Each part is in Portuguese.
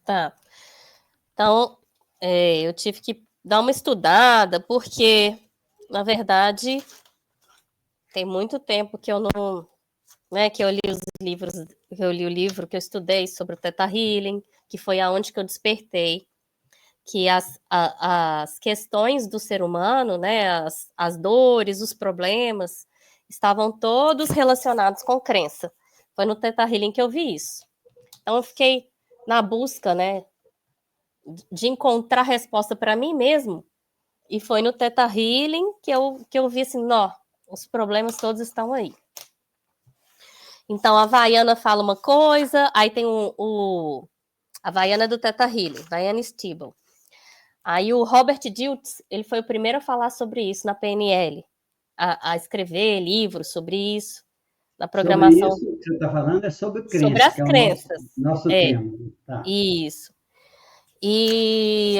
Tá. Então, eu tive que dar uma estudada, porque, na verdade, tem muito tempo que eu não, né, que eu li os livros, que eu li o livro que eu estudei sobre o Theta Healing, que foi aonde que eu despertei que as questões do ser humano, né, as dores, os problemas, estavam todos relacionados com crença. Foi no Theta Healing que eu vi isso. Então, eu fiquei na busca, né, de encontrar resposta para mim mesmo, e foi no Theta Healing que eu vi assim, ó, os problemas todos estão aí. Então, a Vaiana fala uma coisa, aí tem a Vaiana do Theta Healing, Vaiana Stibel. Aí o Robert Dilts, ele foi o primeiro a falar sobre isso na PNL, a escrever livros sobre isso, na programação. Sobre isso que você está falando é sobre Sobre crença, as que é o crenças. nosso tema. Tá. Isso. E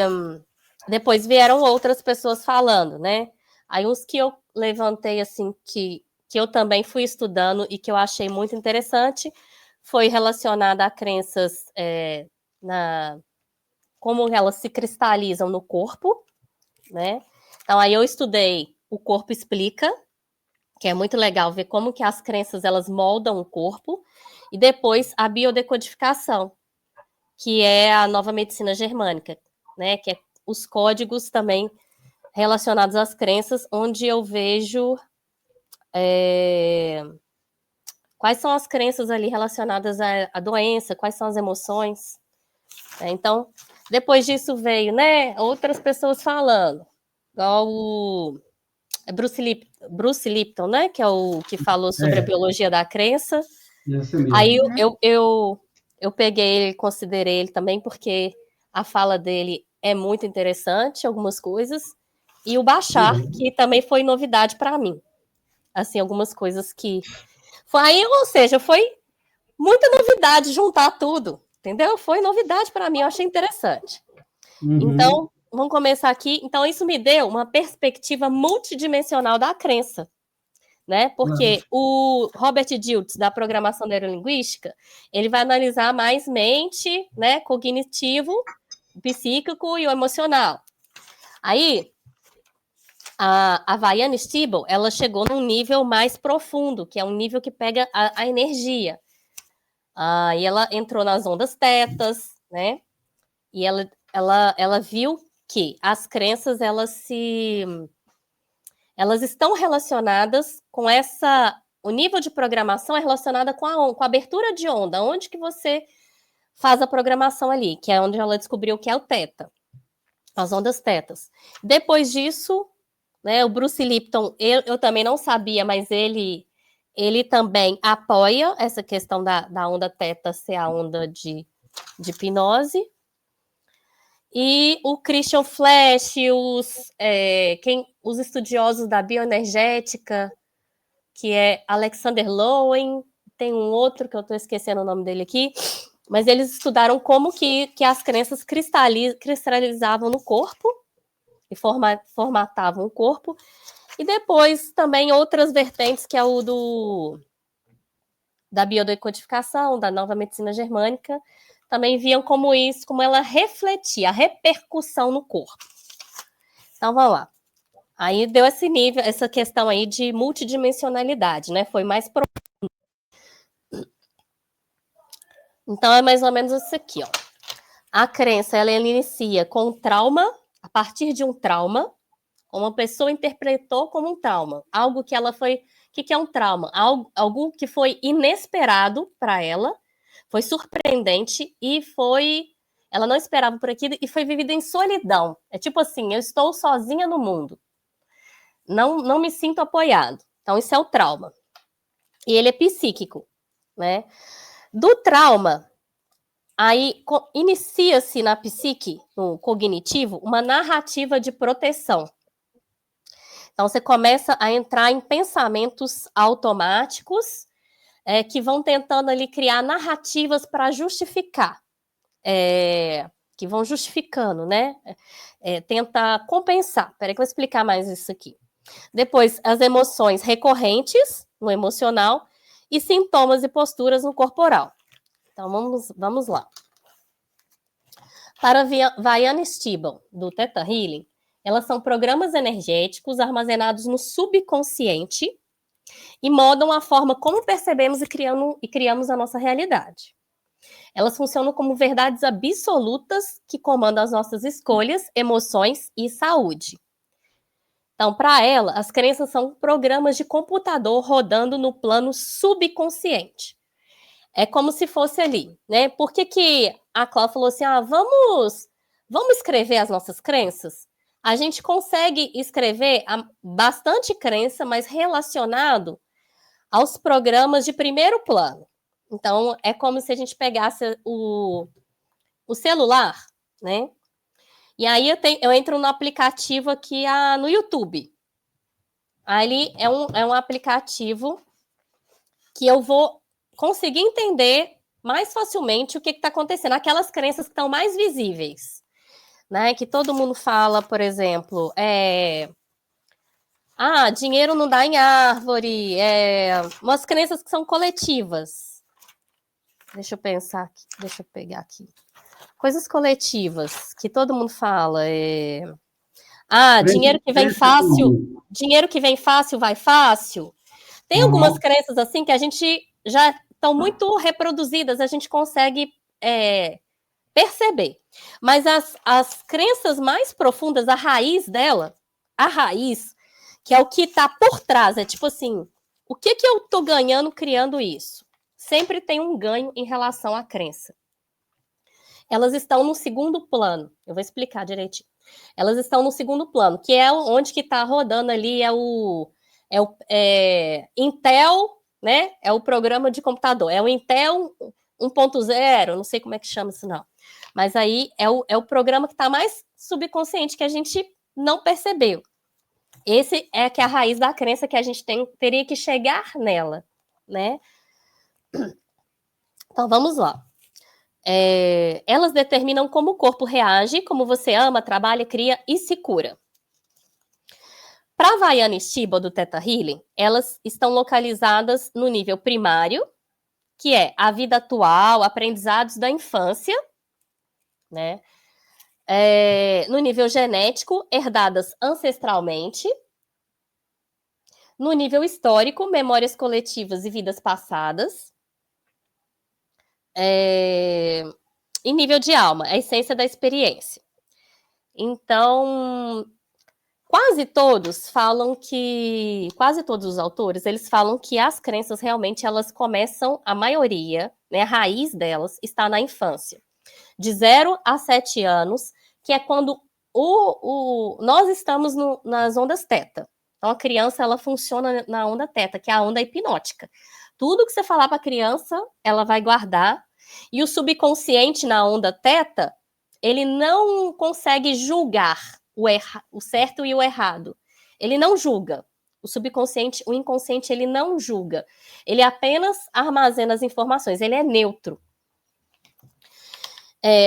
depois vieram outras pessoas falando, né? Aí uns que eu levantei, assim, que eu também fui estudando e que eu achei muito interessante, foi relacionada a crenças como elas se cristalizam no corpo, né? Então, aí eu estudei O Corpo Explica, que é muito legal ver como que as crenças, elas moldam o corpo, e depois a biodecodificação, que é a nova medicina germânica, né? Que é os códigos também relacionados às crenças, onde eu vejo quais são as crenças ali relacionadas à doença, quais são as emoções. Então, depois disso veio, né, outras pessoas falando, igual o Bruce Lipton, né, que é o que falou sobre a biologia da crença. Isso mesmo. Aí eu peguei ele, considerei ele também, porque a fala dele é muito interessante, algumas coisas, e o Bashar, que também foi novidade para mim. Assim, algumas coisas que... Aí, ou seja, foi muita novidade juntar tudo, entendeu? Foi novidade para mim, eu achei interessante. Então, vamos começar aqui. Então, isso me deu uma perspectiva multidimensional da crença, né? Porque o Robert Dilts, da programação neurolinguística, ele vai analisar mais mente, né, cognitivo, psíquico e o emocional. Aí, a Vaiana Stibel, ela chegou num nível mais profundo, que é um nível que pega a energia. E ela entrou nas ondas tetas, né? E ela viu que as crenças, elas estão relacionadas com o nível de programação é relacionada com a abertura de onda, onde que você faz a programação ali, que é onde ela descobriu que é o teta, as ondas tetas. Depois disso, né, o Bruce Lipton, eu também não sabia, mas ele também apoia essa questão da onda teta ser a onda de hipnose. E o Christian Flash, os estudiosos da bioenergética, que é Alexander Lowen, tem um outro que eu estou esquecendo o nome dele aqui, mas eles estudaram como que as crenças cristalizavam no corpo e formatavam o corpo. E depois também outras vertentes, que é o da biodecodificação, da nova medicina germânica, também viam como isso, como ela refletia, a repercussão no corpo. Então, vamos lá. Aí deu esse nível, essa questão aí de multidimensionalidade, né? Foi mais profundo. Então, é mais ou menos isso aqui, ó. A crença, ela inicia com um trauma, a partir de um trauma, uma pessoa interpretou como um trauma, algo que ela foi... O que é um trauma? Algo que foi inesperado para ela, foi surpreendente e ela não esperava por aquilo e foi vivida em solidão. É tipo assim, eu estou sozinha no mundo. Não me sinto apoiado. Então, isso é o trauma. E ele é psíquico, né? Do trauma, aí inicia-se na psique, no cognitivo, uma narrativa de proteção. Então, você começa a entrar em pensamentos automáticos que vão tentando ali criar narrativas para justificar, que vão justificando, né? Tentar compensar. Peraí que eu vou explicar mais isso aqui. Depois, as emoções recorrentes no emocional e sintomas e posturas no corporal. Então, vamos lá. Para Vianna Stibal, do Theta Healing, elas são programas energéticos armazenados no subconsciente e modam a forma como percebemos e criamos a nossa realidade. Elas funcionam como verdades absolutas que comandam as nossas escolhas, emoções e saúde. Então, para ela, as crenças são programas de computador rodando no plano subconsciente. É como se fosse ali, né? Por que a Cláudia falou assim, vamos escrever as nossas crenças? A gente consegue escrever bastante crença, mas relacionado aos programas de primeiro plano. Então, é como se a gente pegasse o celular, né? E aí eu entro no aplicativo aqui no YouTube. Ali é um aplicativo que eu vou conseguir entender mais facilmente o que está acontecendo, aquelas crenças que estão mais visíveis, né? Que todo mundo fala, por exemplo, dinheiro não dá em árvore, umas crenças que são coletivas. Deixa eu pensar aqui, deixa eu pegar aqui. Coisas coletivas que todo mundo fala. Dinheiro que vem fácil, dinheiro que vem fácil vai fácil. Tem algumas crenças assim que a gente já estão muito reproduzidas, a gente consegue perceber. Mas as crenças mais profundas, a raiz dela, que é o que está por trás, é tipo assim, o que eu estou ganhando criando isso? Sempre tem um ganho em relação à crença. Elas estão no segundo plano. Eu vou explicar direitinho. Elas estão no segundo plano, que é onde que está rodando ali, Intel, né? É o programa de computador. É o Intel 1.0, não sei como é que chama isso, não. Mas aí é o programa que está mais subconsciente, que a gente não percebeu. Esse é que é a raiz da crença que a gente teria que chegar nela, né? Então, vamos lá. Elas determinam como o corpo reage, como você ama, trabalha, cria e se cura. Para a Vianna Stibal, do Theta Healing, elas estão localizadas no nível primário, que é a vida atual, aprendizados da infância, né? No nível genético, herdadas ancestralmente. No nível histórico, memórias coletivas e vidas passadas. Em nível de alma, a essência da experiência. Então, quase todos os autores, eles falam que as crenças realmente elas começam, a maioria, né, a raiz delas está na infância. De 0 a 7 anos, que é quando nós estamos nas ondas teta. Então, a criança, ela funciona na onda teta, que é a onda hipnótica. Tudo que você falar para a criança, ela vai guardar. E o subconsciente na onda teta, ele não consegue julgar o certo e o errado. Ele não julga. O inconsciente, ele não julga. Ele apenas armazena as informações. Ele é neutro.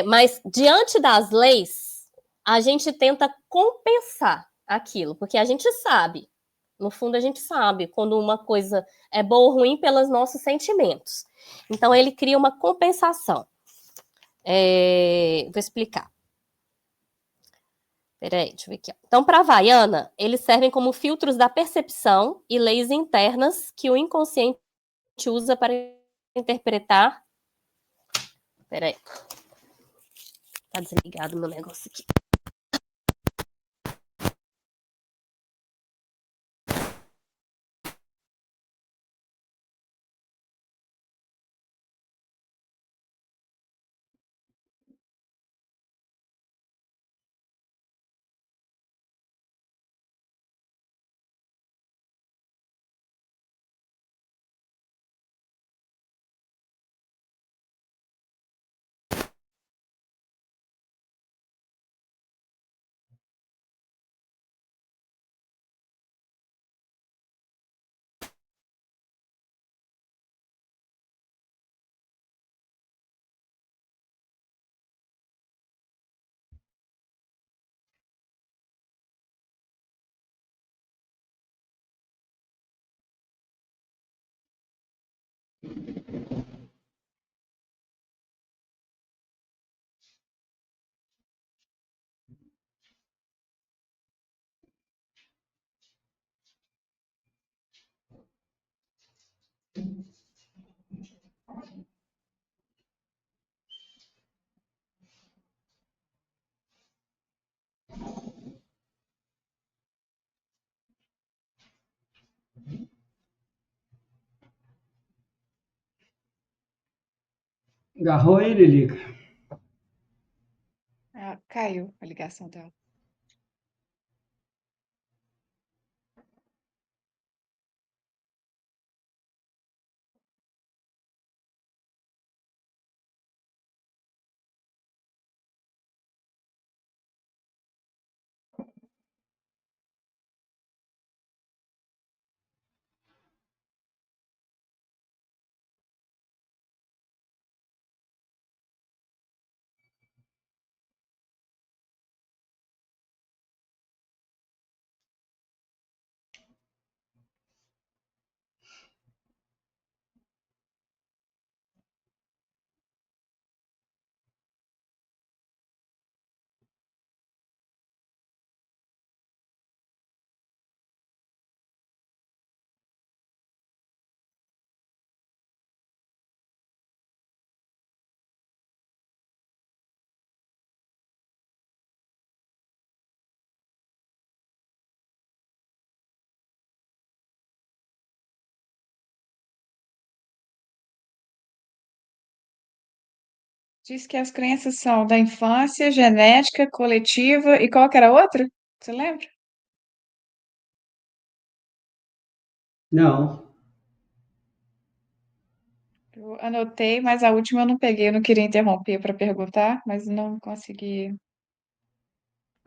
Mas, diante das leis, a gente tenta compensar aquilo, porque a gente sabe, no fundo a gente sabe quando uma coisa é boa ou ruim pelos nossos sentimentos. Então, ele cria uma compensação. Vou explicar. Peraí, deixa eu ver aqui. Então, para a Vianna, eles servem como filtros da percepção e leis internas que o inconsciente usa para interpretar. Peraí. Tá desligado meu negócio aqui. Agarrou ele, Lica. Ah, caiu a ligação dela. Diz que as crenças são da infância, genética, coletiva e qual que era a outra? Você lembra? Não, Eu anotei, mas a última eu não peguei. Eu não queria interromper para perguntar, mas não consegui.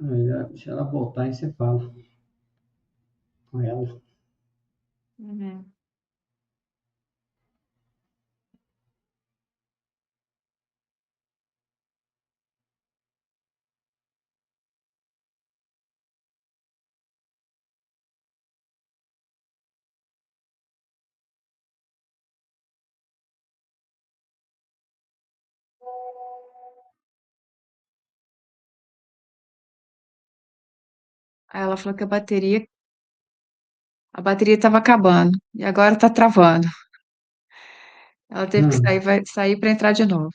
aí, deixa ela voltar e você fala com ela. Uhum. Aí ela falou que a bateria estava acabando e agora está travando. Ela teve que sair, Hum, vai sair para entrar de novo.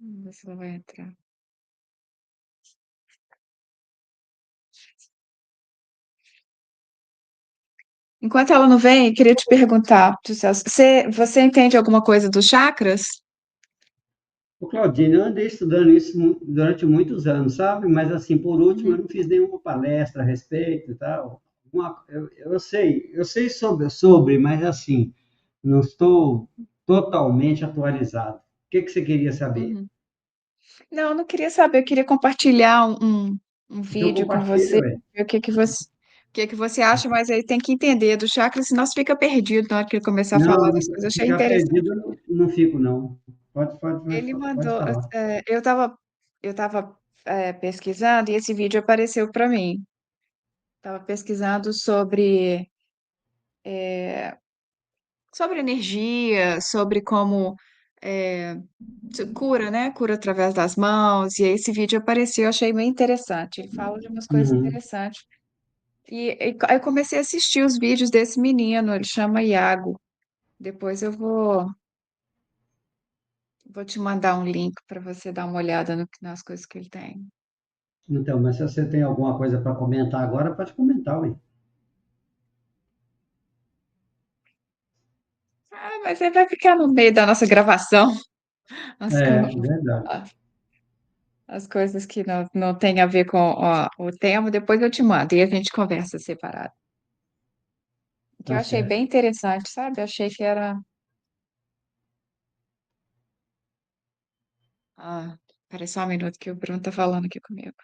Vamos ver se ela vai entrar. Enquanto ela não vem, eu queria te perguntar, você entende alguma coisa dos chakras? Ô, Claudine, eu andei estudando isso durante muitos anos, sabe? Mas, assim, por último, eu Uhum, não fiz nenhuma palestra a respeito e tal. Eu sei sobre, mas, assim, não estou totalmente atualizado. O que que você queria saber? uhum. Não, eu não queria saber, eu queria compartilhar um Então, vídeo com compartilha, você, velho. ver o que que você acha, mas aí tem que entender do chakra, senão você fica perdido na hora que ele começar a falar Não, das coisas. Eu achei ficar interessante. perdido eu não fico, não. Ele Pode mandou, falar. eu estava pesquisando e esse vídeo apareceu para mim. Estava pesquisando sobre energia, sobre como é, cura, né? Cura através das mãos. E aí esse vídeo apareceu, eu achei meio interessante. Ele fala de umas coisas Uhum. interessantes. E aí eu comecei a assistir os vídeos desse menino, ele chama Iago. Depois eu vou te mandar um link para você dar uma olhada nas coisas que ele tem. Então, mas se você tem alguma coisa para comentar agora, pode comentar, ué. Ah, mas aí vai ficar no meio da nossa gravação as, co- É, verdade. as coisas que não tem a ver com o tema. Depois eu te mando e a gente conversa separado. Que eu Tá achei certo. bem interessante, sabe? Eu achei que era. Ah, peraí só um minuto que o Bruno tá falando aqui comigo.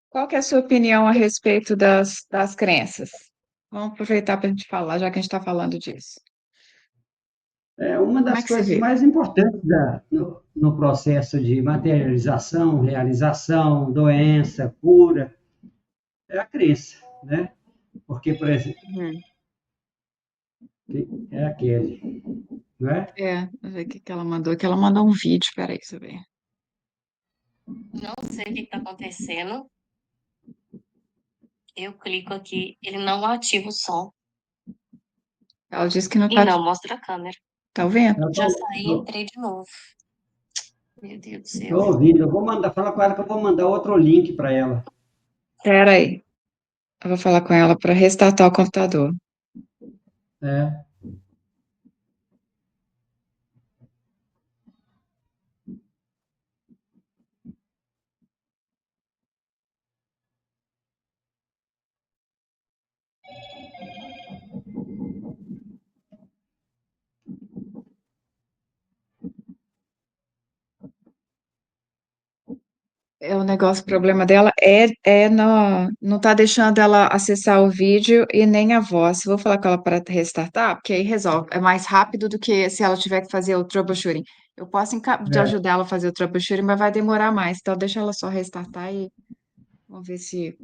Qual que é a sua opinião a respeito das crenças? Vamos aproveitar para a gente falar, já que a gente está falando disso. É uma Como é das que você coisas vê? mais importantes no processo de materialização, realização, doença, cura, é a crença, né? Porque, por exemplo, Uhum. é aquele, não é? Vou ver o que ela mandou. Que ela mandou um vídeo, peraí, deixa eu ver. Não sei o que está acontecendo. Eu clico aqui, ele não ativa o som. Ela disse que não E tá, não mostra a câmera. tá ouvindo? Eu Já saí e entrei de novo. Meu Deus do céu. estou ouvindo, eu vou mandar, falar com ela que eu vou mandar outro link para ela. Peraí. Eu vou falar com ela para restartar o computador. É, O negócio, o problema dela não tá deixando ela acessar o vídeo e nem a voz. Vou falar com ela para restartar, porque aí resolve. É mais rápido do que se ela tiver que fazer o troubleshooting. Eu posso de é, ajudar ela a fazer o troubleshooting, mas vai demorar mais. Então deixa ela só restartar e vamos ver se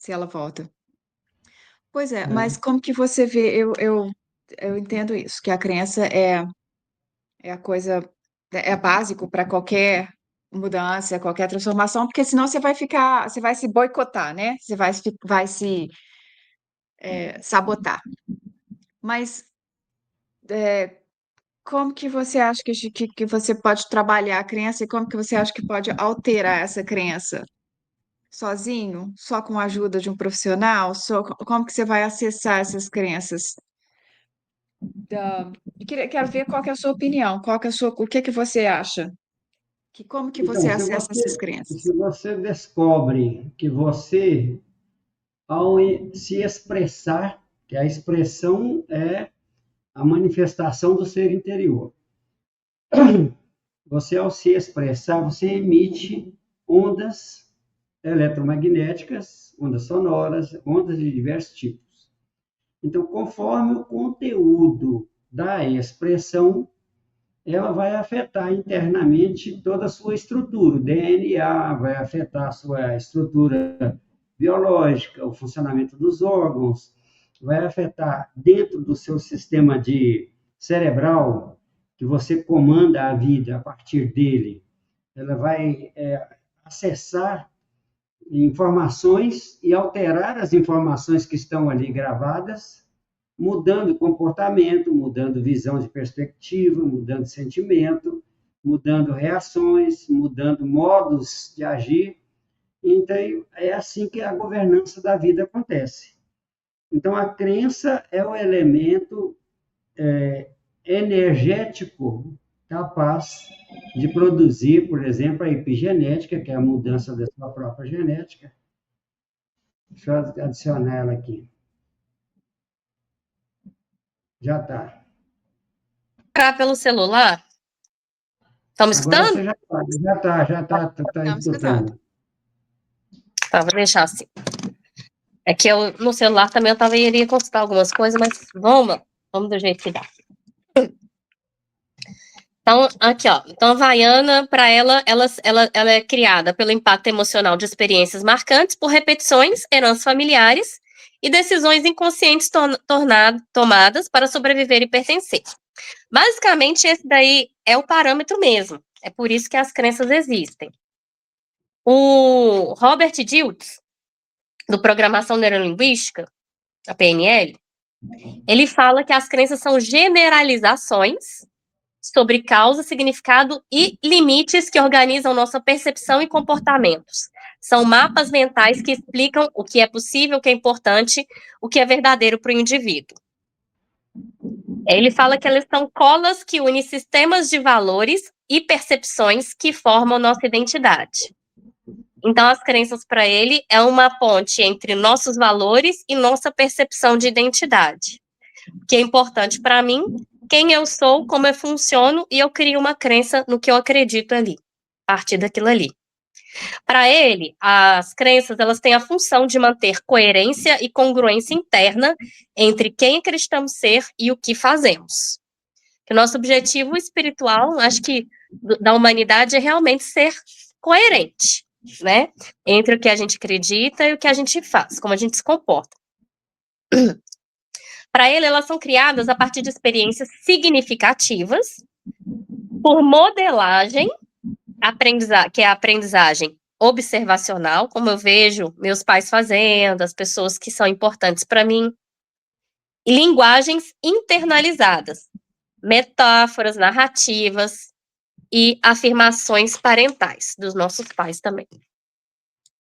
ela volta. Pois é, mas é. como que você vê? Eu entendo isso, que a crença é a coisa, é básico para qualquer mudança, qualquer transformação, porque senão você vai se boicotar, né? Você vai se sabotar. Mas é, como que você acha que você pode trabalhar a crença e como que você acha que pode alterar essa crença? Sozinho? Só com a ajuda de um profissional? Como que você vai acessar essas crenças? Quero ver qual que é a sua opinião, o que que você acha? Como que você Então, acessa essas crenças? se você descobre que você, ao se expressar, que a expressão é a manifestação do ser interior, você, ao se expressar, você emite ondas eletromagnéticas, ondas sonoras, ondas de diversos tipos. Então, conforme o conteúdo da expressão, ela vai afetar internamente toda a sua estrutura. O DNA vai afetar a sua estrutura biológica, o funcionamento dos órgãos, vai afetar dentro do seu sistema de cerebral, que você comanda a vida a partir dele. Ela vai acessar informações e alterar as informações que estão ali gravadas, mudando comportamento, mudando visão de perspectiva, mudando sentimento, mudando reações, mudando modos de agir. Então, é assim que a governança da vida acontece. Então, a crença é o elemento energético capaz de produzir, por exemplo, a epigenética, que é a mudança da sua própria genética. Deixa eu adicionar ela aqui. Já está. Entrar pelo celular? Estão me Agora escutando? você já está Estamos escutando. escutando. Tá, vou deixar assim. É que eu, no celular também eu tava, iria consultar algumas coisas, mas vamos do jeito que dá. Então, aqui, ó. Então, a Havaiana, para ela é criada pelo impacto emocional de experiências marcantes, por repetições, heranças familiares e decisões inconscientes tomadas para sobreviver e pertencer. Basicamente, esse daí é o parâmetro mesmo. É por isso que as crenças existem. O Robert Dilts, do Programação Neurolinguística, a PNL, ele fala que as crenças são generalizações sobre causa, significado e limites que organizam nossa percepção e comportamentos. São mapas mentais que explicam o que é possível, o que é importante, o que é verdadeiro para o indivíduo. Ele fala que elas são colas que unem sistemas de valores e percepções que formam nossa identidade. Então, as crenças para ele é uma ponte entre nossos valores e nossa percepção de identidade. O que é importante para mim, quem eu sou, como eu funciono, e eu crio uma crença no que eu acredito ali, a partir daquilo ali. Para ele, as crenças elas têm a função de manter coerência e congruência interna entre quem acreditamos ser e o que fazemos. O nosso objetivo espiritual, acho que da humanidade, é realmente ser coerente, né? Entre o que a gente acredita e o que a gente faz, como a gente se comporta. Para ele, elas são criadas a partir de experiências significativas, por modelagem, que é a aprendizagem observacional, como eu vejo meus pais fazendo, as pessoas que são importantes para mim, e linguagens internalizadas, metáforas, narrativas e afirmações parentais dos nossos pais também,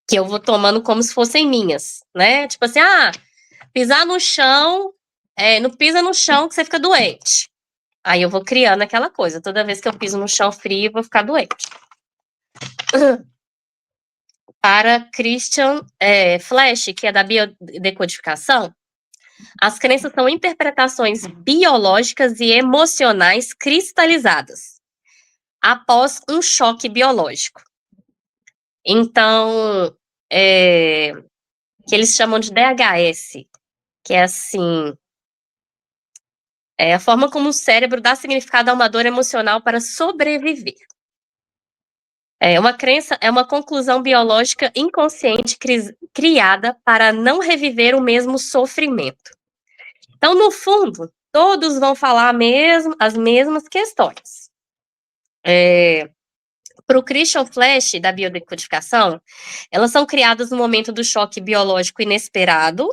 que eu vou tomando como se fossem minhas, né? Tipo assim, pisar no chão, não pisa no chão que você fica doente. Aí eu vou criando aquela coisa, toda vez que eu piso no chão frio, eu vou ficar doente. Para Christian Flash, que é da biodecodificação, as crenças são interpretações biológicas e emocionais cristalizadas após um choque biológico. Então, que eles chamam de DHS, que é assim, a forma como o cérebro dá significado a uma dor emocional para sobreviver. Uma crença é uma conclusão biológica inconsciente criada para não reviver o mesmo sofrimento. Então, no fundo, todos vão falar as mesmas questões. Para o Christian Flash, da biodecodificação, elas são criadas no momento do choque biológico inesperado,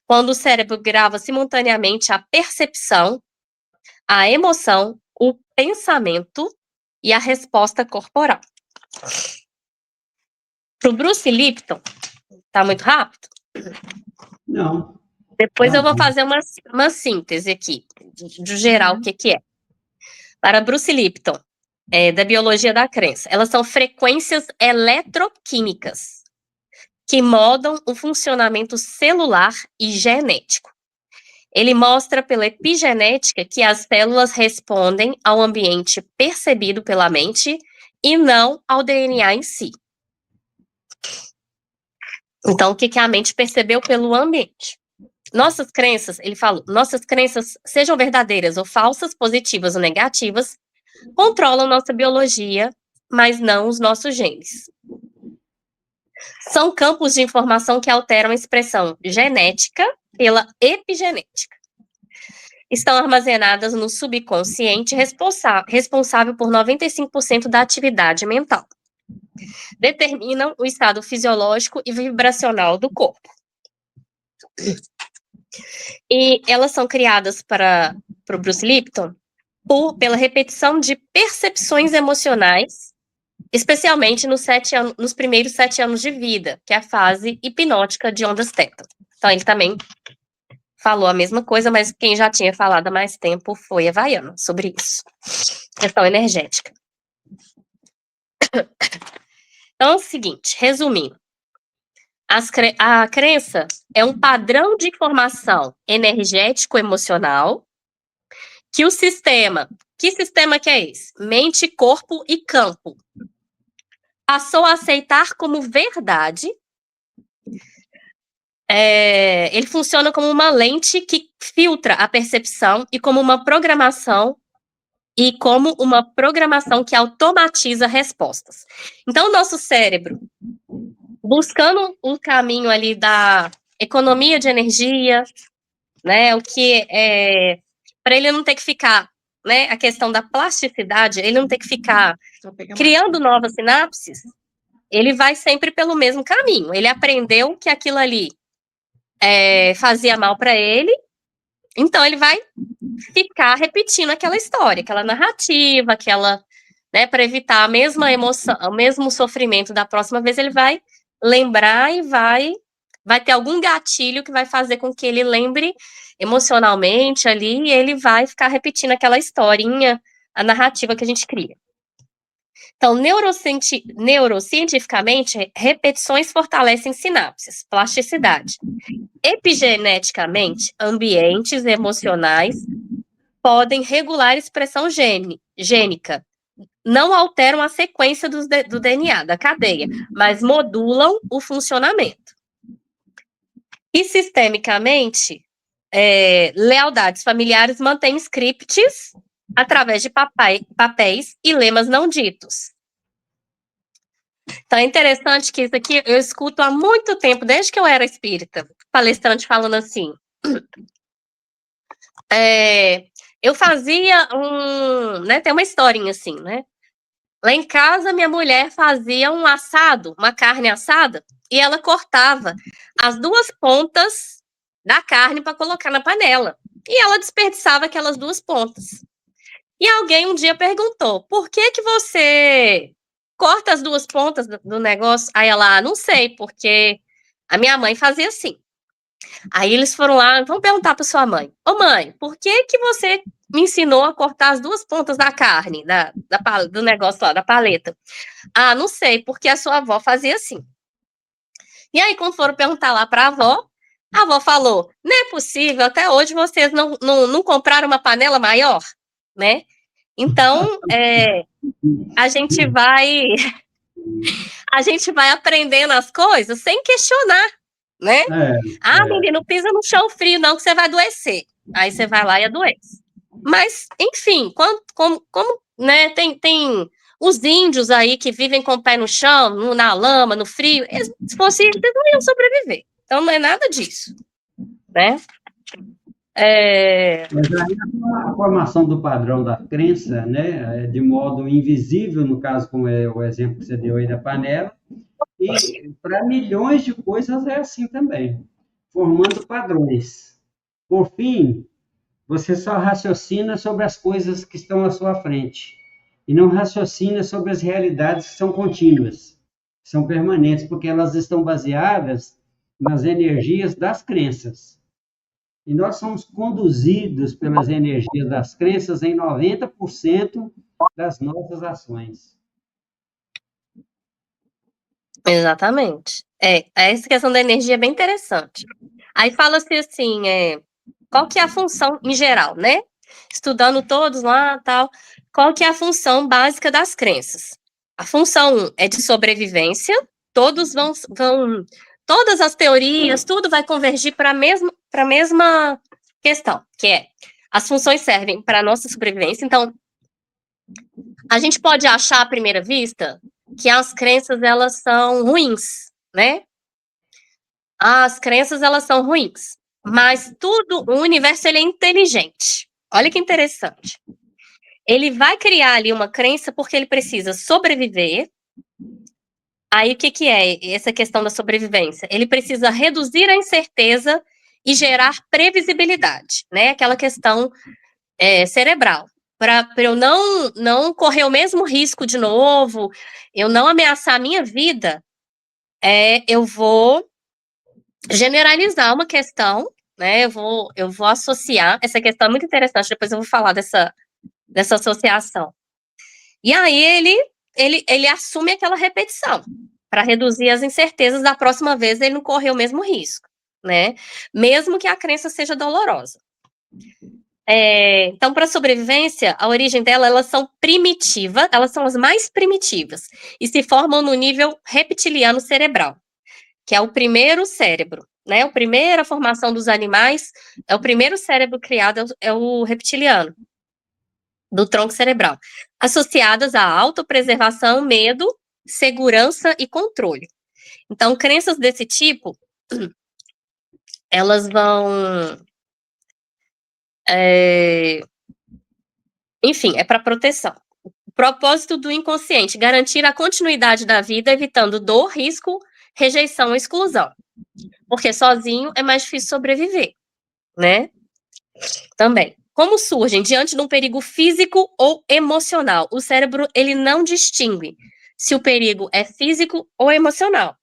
quando o cérebro grava simultaneamente a percepção, a emoção, o pensamento e a resposta corporal. Para o Bruce Lipton, tá muito rápido? Não. Depois eu vou fazer uma síntese aqui, de geral, o que é. Para Bruce Lipton, da biologia da crença, elas são frequências eletroquímicas que moldam o funcionamento celular e genético. Ele mostra pela epigenética que as células respondem ao ambiente percebido pela mente e não ao DNA em si. Então, o que a mente percebeu pelo ambiente? Nossas crenças, ele falou, nossas crenças, sejam verdadeiras ou falsas, positivas ou negativas, controlam nossa biologia, mas não os nossos genes. São campos de informação que alteram a expressão genética pela epigenética. Estão armazenadas no subconsciente, responsável por 95% da atividade mental. Determinam o estado fisiológico e vibracional do corpo. E elas são criadas para o Bruce Lipton pela repetição de percepções emocionais, especialmente nos primeiros 7 anos de vida, que é a fase hipnótica de ondas teta. Então, ele também falou a mesma coisa, mas quem já tinha falado há mais tempo foi a Vaiana sobre isso. Questão energética. Então, é o seguinte, resumindo. A crença é um padrão de informação energético-emocional que o sistema... Que sistema que é esse? Mente, corpo e campo. Passou a aceitar como verdade. Ele funciona como uma lente que filtra a percepção e como uma programação que automatiza respostas. Então, o nosso cérebro, buscando o caminho ali da economia de energia, né, o que para ele não ter que ficar, né, a questão da plasticidade, ele não ter que ficar criando novas sinapses, ele vai sempre pelo mesmo caminho. Ele aprendeu que aquilo ali fazia mal para ele, então ele vai ficar repetindo aquela história, aquela narrativa, né, para evitar a mesma emoção, o mesmo sofrimento da próxima vez, ele vai lembrar e vai ter algum gatilho que vai fazer com que ele lembre emocionalmente ali, e ele vai ficar repetindo aquela historinha, a narrativa que a gente cria. Então, neurocientificamente, repetições fortalecem sinapses, plasticidade. Epigeneticamente, ambientes emocionais podem regular a expressão gênica, não alteram a sequência do DNA, da cadeia, mas modulam o funcionamento. E sistemicamente, lealdades familiares mantêm scripts através de papéis e lemas não ditos. Então é interessante que isso aqui eu escuto há muito tempo, desde que eu era espírita, palestrante falando assim. Eu fazia né, tem uma historinha assim, né? Lá em casa, minha mulher fazia um assado, uma carne assada, e ela cortava as duas pontas da carne para colocar na panela. E ela desperdiçava aquelas duas pontas. E alguém um dia perguntou: por que que você corta as duas pontas do negócio? Aí ela, não sei, porque a minha mãe fazia assim. Aí eles foram lá, vamos perguntar para sua mãe. Ô mãe, por que que você me ensinou a cortar as duas pontas da carne, do negócio lá, da paleta? Ah, não sei, porque a sua avó fazia assim. E aí, quando foram perguntar lá para a avó falou, não é possível, até hoje vocês não compraram uma panela maior, né? Então, a gente vai aprendendo as coisas sem questionar, né? Menino, não pisa no chão frio não, que você vai adoecer. Aí você vai lá e adoece. Mas, enfim, como né, tem os índios aí que vivem com o pé no chão, na lama, no frio, se fosse eles não iam sobreviver. Então não é nada disso, né? Mas aí a formação do padrão da crença, né, de modo invisível, no caso, como é o exemplo que você deu aí da panela, e para milhões de coisas é assim também, formando padrões. Por fim, você só raciocina sobre as coisas que estão à sua frente e não raciocina sobre as realidades que são contínuas, que são permanentes, porque elas estão baseadas nas energias das crenças. E nós somos conduzidos pelas energias das crenças em 90% das nossas ações. Exatamente. Essa questão da energia é bem interessante. Aí fala-se assim, qual que é a função em geral, né? Estudando todos lá, tal, qual que é a função básica das crenças? A função 1 é de sobrevivência, todas as teorias, tudo vai convergir para a mesma questão, que é, as funções servem para a nossa sobrevivência, então, a gente pode achar à primeira vista que as crenças, elas são ruins, né? As crenças, elas são ruins, mas o universo, ele é inteligente. Olha que interessante. Ele vai criar ali uma crença porque ele precisa sobreviver. Aí, o que é essa questão da sobrevivência? Ele precisa reduzir a incerteza e gerar previsibilidade, né? Aquela questão cerebral. Para eu não correr o mesmo risco de novo, eu não ameaçar a minha vida, eu vou generalizar uma questão, né? Eu vou associar. Essa questão é muito interessante, depois eu vou falar dessa associação. E aí ele assume aquela repetição para reduzir as incertezas da próxima vez ele não correr o mesmo risco, né? Mesmo que a crença seja dolorosa. Então, para a sobrevivência, a origem dela, elas são primitivas, elas são as mais primitivas e se formam no nível reptiliano cerebral, que é o primeiro cérebro, né? A primeira formação dos animais, o primeiro cérebro criado é o reptiliano, do tronco cerebral, associadas à autopreservação, medo, segurança e controle. Então, crenças desse tipo, elas vão... enfim, é para proteção. O propósito do inconsciente, garantir a continuidade da vida, evitando dor, risco, rejeição ou exclusão. Porque sozinho é mais difícil sobreviver, né? Também. Como surgem? Diante de um perigo físico ou emocional. O cérebro, ele não distingue se o perigo é físico ou emocional.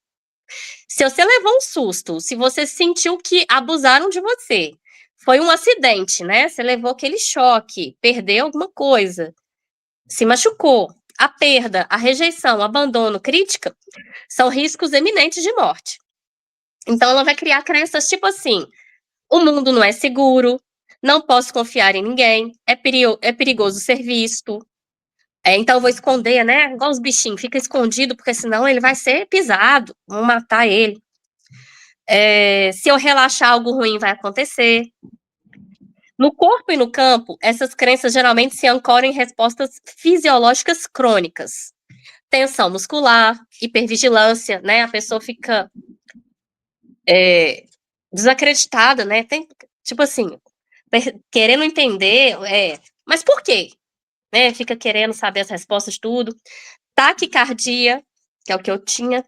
Se você levou um susto, se você sentiu que abusaram de você, foi um acidente, né? Você levou aquele choque, perdeu alguma coisa, se machucou. A perda, a rejeição, o abandono, crítica, são riscos eminentes de morte. Então, ela vai criar crenças tipo assim: o mundo não é seguro, não posso confiar em ninguém, é perigoso ser visto, Então eu vou esconder, né? Igual os bichinhos, fica escondido, porque senão ele vai ser pisado, vão matar ele. Se eu relaxar, algo ruim vai acontecer. No corpo e no campo, essas crenças geralmente se ancoram em respostas fisiológicas crônicas. Tensão muscular, hipervigilância, né? A pessoa fica desacreditada, né? Tipo assim, querendo entender, mas por quê? Né? Fica querendo saber as respostas de tudo. Taquicardia, que é o que eu tinha,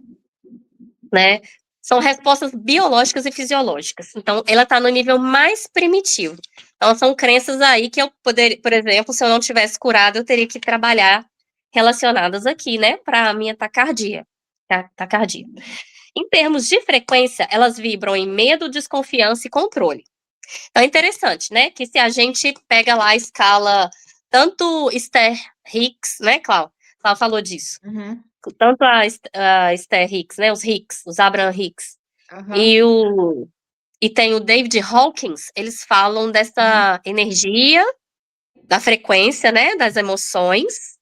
né? São respostas biológicas e fisiológicas. Então, ela está no nível mais primitivo. Então, são crenças aí que eu poderia, por exemplo, se eu não tivesse curado, eu teria que trabalhar relacionadas aqui, né? Para a minha taquicardia. Taquicardia. Em termos de frequência, elas vibram em medo, desconfiança e controle. Então, é interessante, né? Que se a gente pega lá a escala, tanto Esther Hicks, né, Cláudia? Cláudia falou disso. Uhum. Tanto a Esther Hicks, né? Os Hicks, os Abraham Hicks. Uhum. E tem o David Hawkins, eles falam dessa energia, da frequência, né? Das emoções.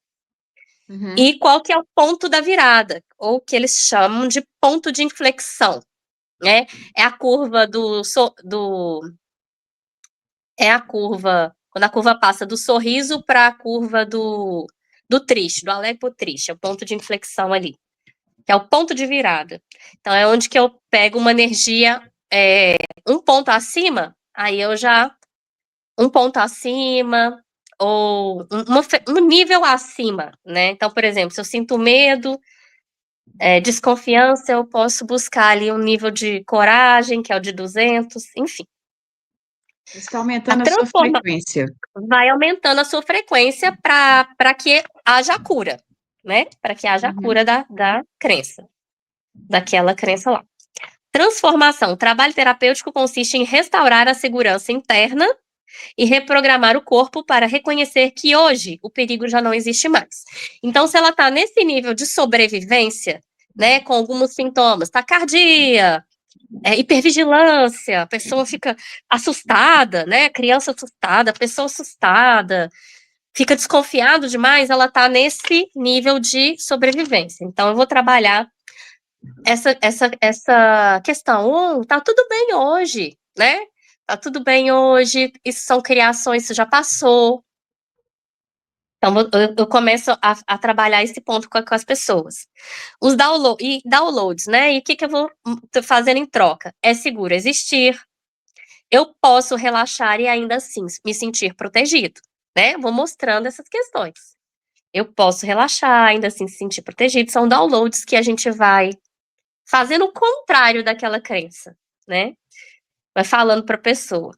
Uhum. E qual que é o ponto da virada, ou que eles chamam de ponto de inflexão, né? É a curva é a curva, quando a curva passa do sorriso para a curva do triste, do alegre para o triste, é o ponto de inflexão ali, que é o ponto de virada. Então, é onde que eu pego uma energia, um ponto acima, aí eu já, um ponto acima, ou um nível acima, né? Então, por exemplo, se eu sinto medo, desconfiança, eu posso buscar ali um nível de coragem, que é o de 200, enfim. Está A aumentando a sua transforma frequência. vai aumentando a sua frequência para que haja cura, né? Para que haja a Uhum. cura da crença, daquela crença lá. Transformação. O trabalho terapêutico consiste em restaurar a segurança interna e reprogramar o corpo para reconhecer que hoje o perigo já não existe mais. Então, se ela está nesse nível de sobrevivência, né, com alguns sintomas, taquicardia, hipervigilância, a pessoa fica assustada, né, criança assustada, pessoa assustada, fica desconfiado demais, ela está nesse nível de sobrevivência. Então, eu vou trabalhar essa questão. Tá tudo bem hoje, né? Tá tudo bem hoje, isso são criações, isso já passou. Então, eu começo a trabalhar esse ponto com as pessoas. Os downloads, né? E o que eu vou fazendo em troca? É seguro existir, eu posso relaxar e ainda assim me sentir protegido, né? Vou mostrando essas questões. Eu posso relaxar, ainda assim se sentir protegido. São downloads que a gente vai fazendo o contrário daquela crença, né? Vai falando para a pessoa.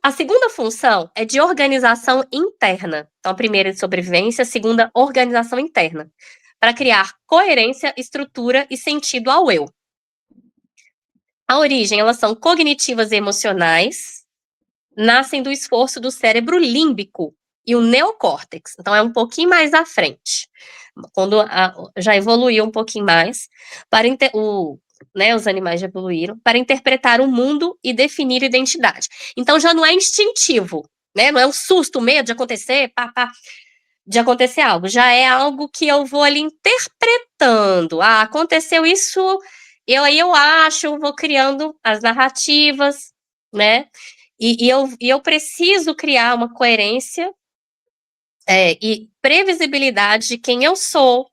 A segunda função é de organização interna. Então, a primeira é de sobrevivência, a segunda, organização interna. Para criar coerência, estrutura e sentido ao eu. A origem, elas são cognitivas e emocionais, nascem do esforço do cérebro límbico e o neocórtex. Então, é um pouquinho mais à frente. Quando já evoluiu um pouquinho mais, os animais já evoluíram, para interpretar o mundo e definir identidade. Então, já não é instintivo, né? Não é um susto, medo de acontecer, de acontecer algo. Já é algo que eu vou ali interpretando. Aconteceu isso, eu acho, eu vou criando as narrativas, né? Eu preciso criar uma coerência e previsibilidade de quem eu sou,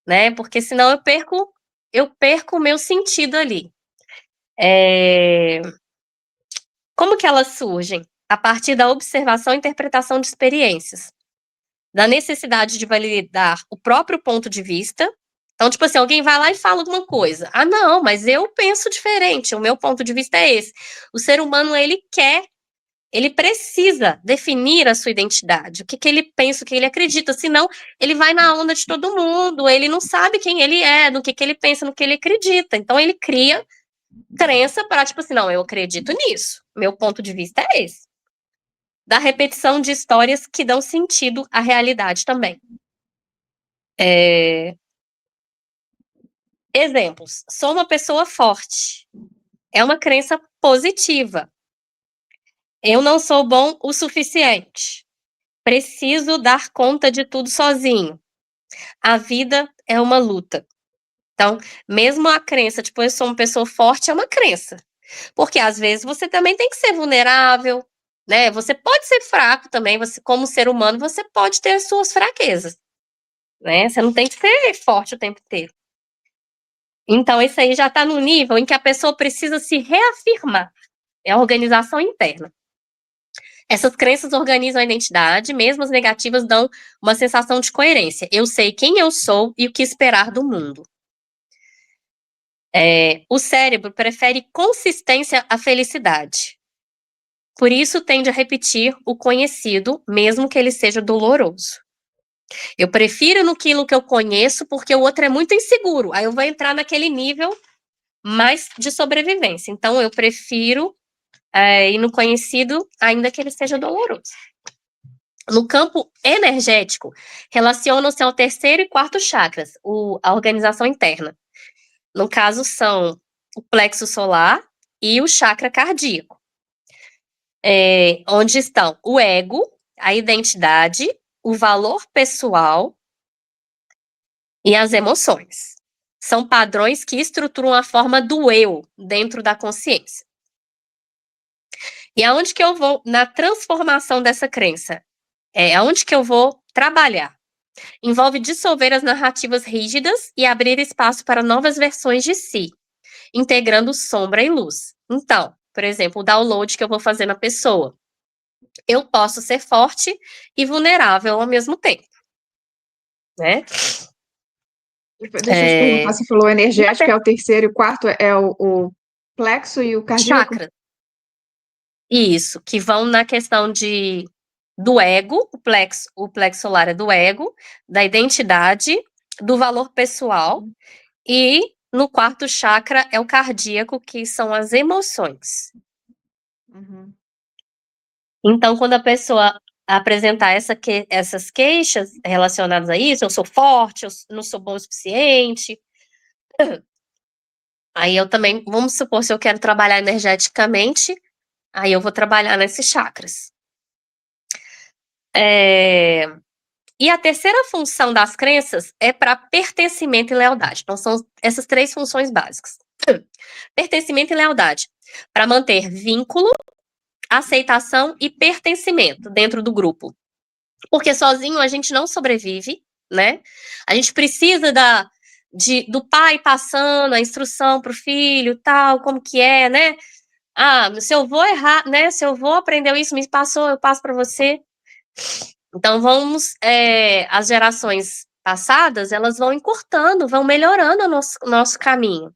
né? Porque senão eu perco o meu sentido ali. Como que elas surgem? A partir da observação e interpretação de experiências, da necessidade de validar o próprio ponto de vista. Então, tipo assim, alguém vai lá e fala alguma coisa. Não, mas eu penso diferente, o meu ponto de vista é esse. O ser humano, ele precisa definir a sua identidade, o que ele pensa, o que ele acredita, senão ele vai na onda de todo mundo, ele não sabe quem ele é, no que ele pensa, no que ele acredita. Então, ele cria crença para, tipo assim, não, eu acredito nisso, meu ponto de vista é esse. Da repetição de histórias que dão sentido à realidade também. Exemplos. Sou uma pessoa forte. É uma crença positiva. Eu não sou bom o suficiente. preciso dar conta de tudo sozinho. A vida é uma luta. Então, mesmo a crença, tipo, eu sou uma pessoa forte, é uma crença. Porque às vezes você também tem que ser vulnerável, né? Você pode ser fraco também, você, como ser humano, você pode ter as suas fraquezas, né? Você não tem que ser forte o tempo inteiro. Então, isso aí já está no nível em que a pessoa precisa se reafirmar. É a organização interna. Essas crenças organizam a identidade, mesmo as negativas dão uma sensação de coerência. Eu sei quem eu sou e o que esperar do mundo. O cérebro prefere consistência à felicidade. Por isso tende a repetir o conhecido, mesmo que ele seja doloroso. Eu prefiro naquilo que eu conheço, porque o outro é muito inseguro. Aí eu vou entrar naquele nível mais de sobrevivência. Então eu prefiro ir no conhecido, ainda que ele seja doloroso. No campo energético, relacionam-se ao terceiro e quarto chakras, a organização interna. No caso, são o plexo solar e o chakra cardíaco. Onde estão o ego, a identidade, o valor pessoal e as emoções. São padrões que estruturam a forma do eu dentro da consciência. E aonde que eu vou na transformação dessa crença? Aonde que eu vou trabalhar? Envolve dissolver as narrativas rígidas e abrir espaço para novas versões de si, integrando sombra e luz. Então, por exemplo, o download que eu vou fazer na pessoa. Eu posso ser forte e vulnerável ao mesmo tempo, né? Deixa eu te perguntar, você falou energético, é o terceiro e o quarto é o plexo e o cardíaco? Chakra. Isso, que vão na questão do ego, o plexo solar é do ego, da identidade, do valor pessoal, e no quarto chakra é o cardíaco, que são as emoções. Uhum. Então, quando a pessoa apresentar essas queixas relacionadas a isso, eu sou forte, eu não sou bom o suficiente, aí eu também, vamos supor, se eu quero trabalhar energeticamente, aí eu vou trabalhar nesses chakras. E a terceira função das crenças é para pertencimento e lealdade. Então, são essas três funções básicas. Pertencimento e lealdade. Para manter vínculo, aceitação e pertencimento dentro do grupo. Porque sozinho a gente não sobrevive, né? A gente precisa do pai passando a instrução para o filho, tal, como que é, né? Se eu vou errar, né? Se eu vou aprender isso, me passou, eu passo para você. Então, as gerações passadas, elas vão encurtando, vão melhorando o nosso caminho.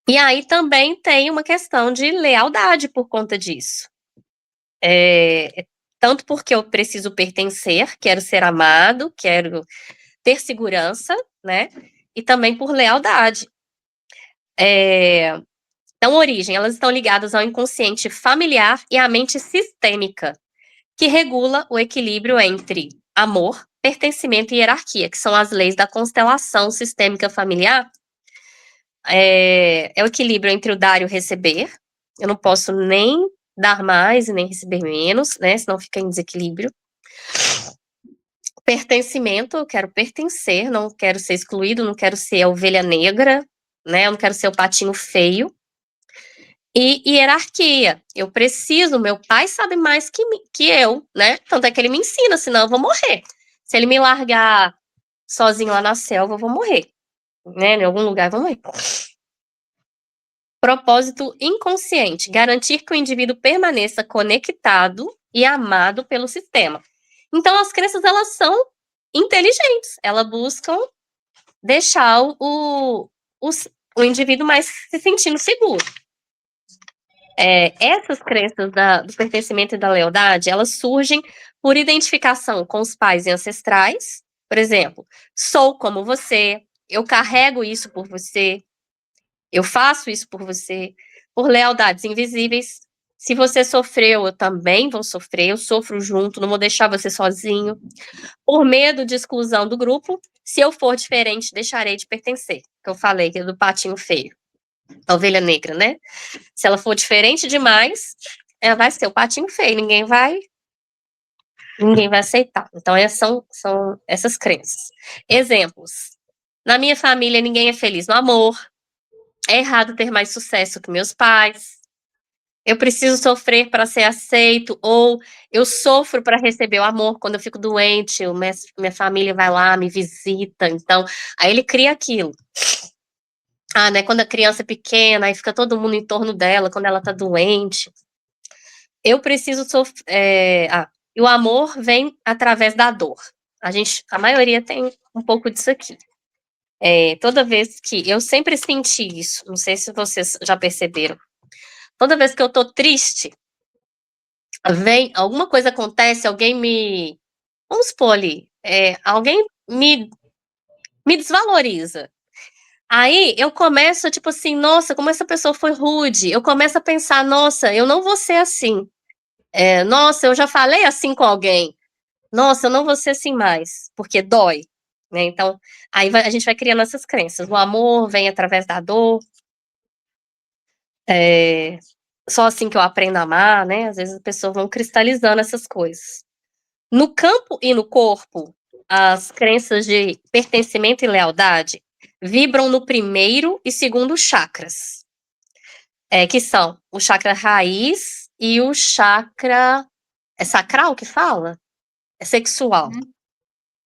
E aí também tem uma questão de lealdade por conta disso. Tanto porque eu preciso pertencer, quero ser amado, quero ter segurança, né? E também por lealdade. Então, origem, elas estão ligadas ao inconsciente familiar e à mente sistêmica, que regula o equilíbrio entre amor, pertencimento e hierarquia, que são as leis da constelação sistêmica familiar. É o equilíbrio entre o dar e o receber. Eu não posso nem dar mais e nem receber menos, né? Senão fica em desequilíbrio. Pertencimento, eu quero pertencer, não quero ser excluído, não quero ser a ovelha negra, né? Eu não quero ser o patinho feio. E hierarquia, eu preciso, meu pai sabe mais que eu, né? Tanto é que ele me ensina, senão eu vou morrer. Se ele me largar sozinho lá na selva, eu vou morrer, né? Em algum lugar eu vou morrer. Propósito inconsciente, garantir que o indivíduo permaneça conectado e amado pelo sistema. Então, as crenças, elas são inteligentes, elas buscam deixar o indivíduo mais se sentindo seguro. Essas crenças do pertencimento e da lealdade, elas surgem por identificação com os pais e ancestrais. Por exemplo, sou como você, eu carrego isso por você, eu faço isso por você, por lealdades invisíveis. Se você sofreu, eu também vou sofrer, eu sofro junto, não vou deixar você sozinho. Por medo de exclusão do grupo, se eu for diferente, deixarei de pertencer. Que eu falei, que é do patinho feio, a ovelha negra, né? Se ela for diferente demais, ela vai ser o patinho feio, ninguém vai Ninguém vai aceitar. Então, são essas crenças. Exemplos. Na minha família, ninguém é feliz no amor. É errado ter mais sucesso que meus pais. Eu preciso sofrer para ser aceito, ou eu sofro para receber o amor quando eu fico doente, minha família vai lá, me visita. Então, aí ele cria aquilo. Ah, né? Quando a criança é pequena, aí fica todo mundo em torno dela quando ela tá doente. Eu preciso sofrer. E o amor vem através da dor. A maioria tem um pouco disso aqui. Toda vez que eu sempre senti isso, não sei se vocês já perceberam. Toda vez que eu tô triste, alguma coisa acontece, vamos supor ali, alguém me desvaloriza. Aí eu começo, tipo assim, nossa, como essa pessoa foi rude. Eu começo a pensar, nossa, eu não vou ser assim. Nossa, eu já falei assim com alguém. Nossa, eu não vou ser assim mais, porque dói, né? Então, aí a gente vai criando essas crenças. O amor vem através da dor. Só assim que eu aprendo a amar, né? Às vezes as pessoas vão cristalizando essas coisas. No campo e no corpo, as crenças de pertencimento e lealdade vibram no primeiro e segundo chakras, que são o chakra raiz e o chakra... É sacral que fala? É sexual. Uhum.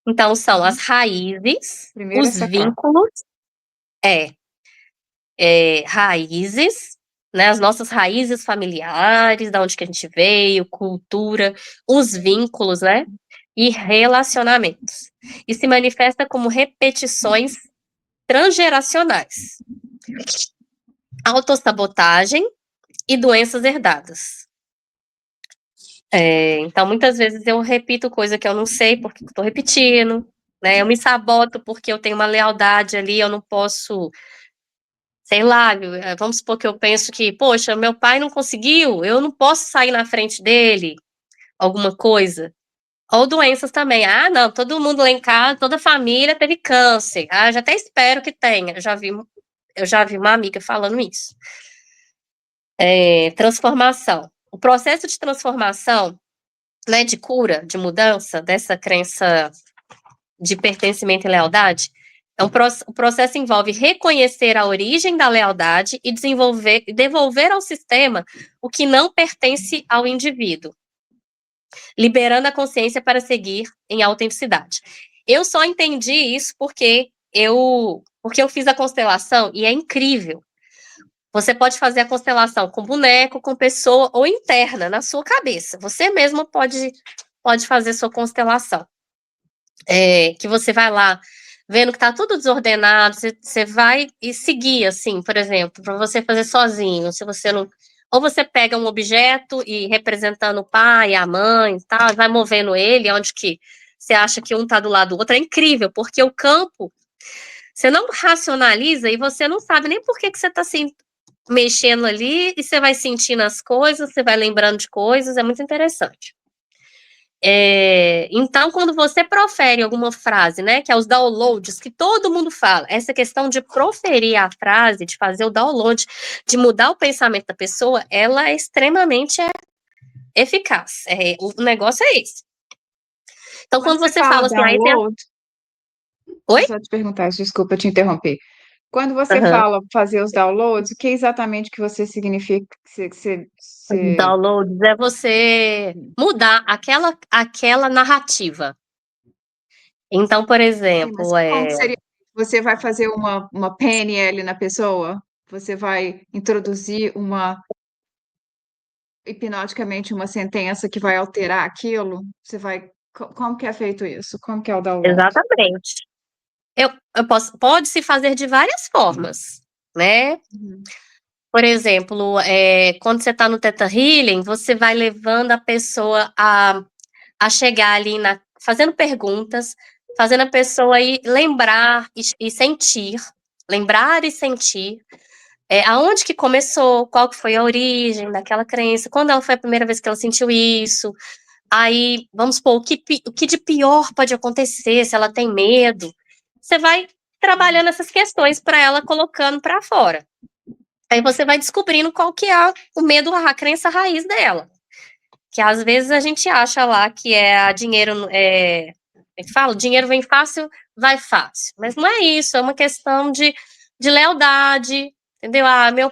Então, são as raízes, Primeiro é os sacral. vínculos, raízes, né, as nossas raízes familiares, da onde que a gente veio, cultura, os vínculos, né, e relacionamentos. E se manifesta como repetições transgeracionais, autossabotagem e doenças herdadas. Então, muitas vezes eu repito coisa que eu não sei porque estou repetindo, né, eu me saboto porque eu tenho uma lealdade ali, eu não posso... Sei lá, vamos supor que eu penso que, poxa, meu pai não conseguiu, eu não posso sair na frente dele, alguma coisa. Ou doenças também. Ah, não, todo mundo lá em casa, toda a família teve câncer. Ah, já até espero que tenha. Eu já vi uma amiga falando isso. Transformação. O processo de transformação, né, de cura, de mudança dessa crença de pertencimento e lealdade, o processo envolve reconhecer a origem da lealdade e devolver ao sistema o que não pertence ao indivíduo, liberando a consciência para seguir em autenticidade. Eu só entendi isso porque eu fiz a constelação e é incrível. Você pode fazer a constelação com boneco, com pessoa ou interna, na sua cabeça. Você mesmo pode fazer sua constelação. Que você vai lá, vendo que tá tudo desordenado, você vai e seguir, assim, por exemplo, para você fazer sozinho, se você não... Ou você pega um objeto e representando o pai, a mãe, tá, vai movendo ele, onde que você acha que um tá do lado do outro, é incrível, porque o campo, você não racionaliza e você não sabe nem por que você tá assim, mexendo ali, e você vai sentindo as coisas, você vai lembrando de coisas, é muito interessante. Então, quando você profere alguma frase, né, que é os downloads, que todo mundo fala, essa questão de proferir a frase, de fazer o download, de mudar o pensamento da pessoa, ela é extremamente eficaz. O negócio é esse. Então, quando você fala assim, aí tem... download, Oi? deixa eu só te perguntar, desculpa te interromper. Quando você Uhum. fala fazer os downloads, o que exatamente que você significa? Downloads é você mudar aquela narrativa. Então, por Sim, mas exemplo, como que seria? Você vai fazer uma PNL na pessoa? Você vai introduzir hipnoticamente uma sentença que vai alterar aquilo? Você vai... Como que é feito isso? Como que é o download? exatamente. Pode se fazer de várias formas, né? Uhum. Por exemplo, quando você está no Theta Healing, você vai levando a pessoa a chegar ali fazendo perguntas, fazendo a pessoa ir lembrar e sentir, lembrar e sentir, aonde que começou, qual que foi a origem daquela crença, quando ela foi a primeira vez que ela sentiu isso. Aí, vamos supor, o que de pior pode acontecer se ela tem medo. Você vai trabalhando essas questões para ela, colocando para fora. Aí você vai descobrindo qual que é o medo, a crença raiz dela. que às vezes a gente acha lá que dinheiro, fala, dinheiro vem fácil, vai fácil, mas não é isso, é uma questão de lealdade, entendeu? Meu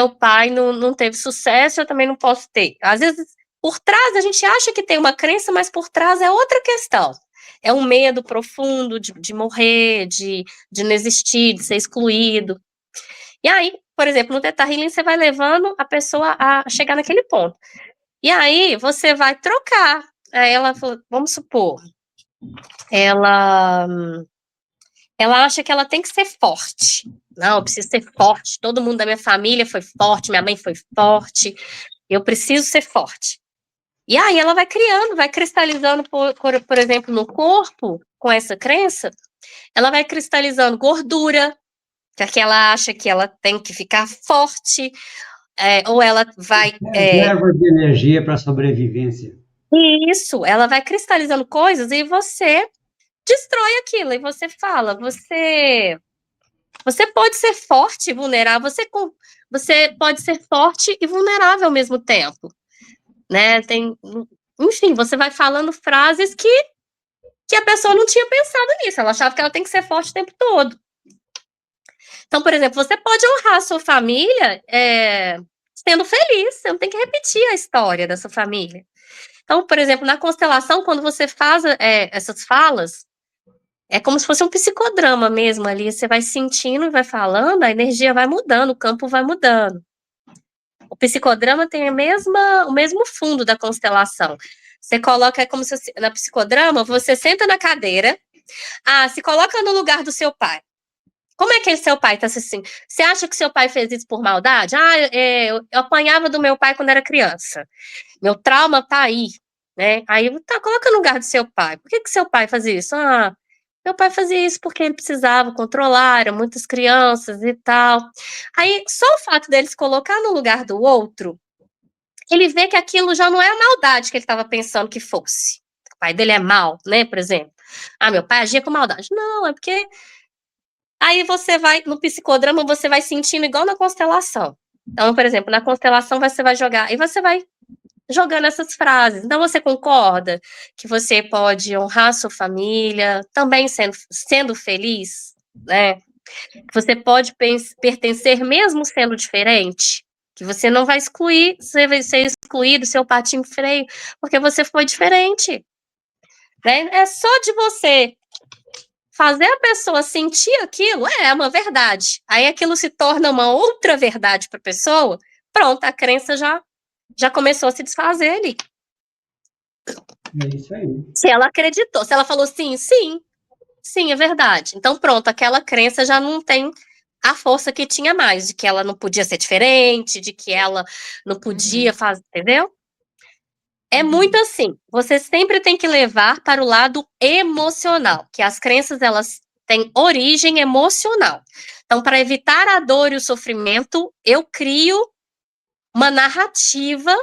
pai não teve sucesso, eu também não posso ter. Às vezes, por trás, a gente acha que tem uma crença, mas por trás é outra questão. É um medo profundo de morrer, de não existir, de ser excluído. E aí, por exemplo, no Theta Healing, você vai levando a pessoa a chegar naquele ponto. E aí, você vai trocar. Aí ela falou, vamos supor, ela acha que ela tem que ser forte. Não, eu preciso ser forte. Todo mundo da minha família foi forte, minha mãe foi forte. Eu preciso ser forte. E aí ela vai criando, vai cristalizando, por exemplo, no corpo, com essa crença, ela vai cristalizando gordura, porque ela acha que ela tem que ficar forte, ou ela vai... Reserva de energia para sobrevivência. Isso, ela vai cristalizando coisas e você destrói aquilo, e você fala, você pode ser forte e vulnerável, você pode ser forte e vulnerável ao mesmo tempo, né? Enfim, você vai falando frases que a pessoa não tinha pensado nisso, ela achava que ela tem que ser forte o tempo todo. Então, por exemplo, você pode honrar a sua família sendo feliz, você não tem que repetir a história da sua família. Então, por exemplo, na constelação, quando você faz essas falas, é como se fosse um psicodrama mesmo ali, você vai sentindo e vai falando, a energia vai mudando, o campo vai mudando. O psicodrama tem o mesmo fundo da constelação. Você coloca, como se na psicodrama, você senta na cadeira, se coloca no lugar do seu pai. Como é que seu pai está assim? Você acha que seu pai fez isso por maldade? Eu apanhava do meu pai quando era criança. Meu trauma tá aí, né? Aí coloca no lugar do seu pai. Por que seu pai fazia isso? Meu pai fazia isso porque ele precisava controlar, eram muitas crianças e tal. Aí, só o fato dele se colocar no lugar do outro, ele vê que aquilo já não é a maldade que ele estava pensando que fosse. O pai dele é mau, né, por exemplo. Meu pai agia com maldade. Não, é porque... Aí você vai, no psicodrama, você vai sentindo igual na constelação. Então, por exemplo, na constelação você vai jogar, e você vai jogando essas frases. Então, você concorda que você pode honrar a sua família, também sendo feliz, né? Que você pode pertencer mesmo sendo diferente, que você não vai excluir, você vai ser excluído, seu patinho feio, porque você foi diferente, né? É só de você fazer a pessoa sentir aquilo, é uma verdade. Aí aquilo se torna uma outra verdade para a pessoa, pronto, a crença já começou a se desfazer ali. É isso aí. Se ela acreditou, se ela falou sim, é verdade. Então pronto, aquela crença já não tem a força que tinha mais, de que ela não podia ser diferente, de que ela não podia fazer, entendeu? É muito assim, você sempre tem que levar para o lado emocional, que as crenças, elas têm origem emocional. Então, para evitar a dor e o sofrimento, eu crio uma narrativa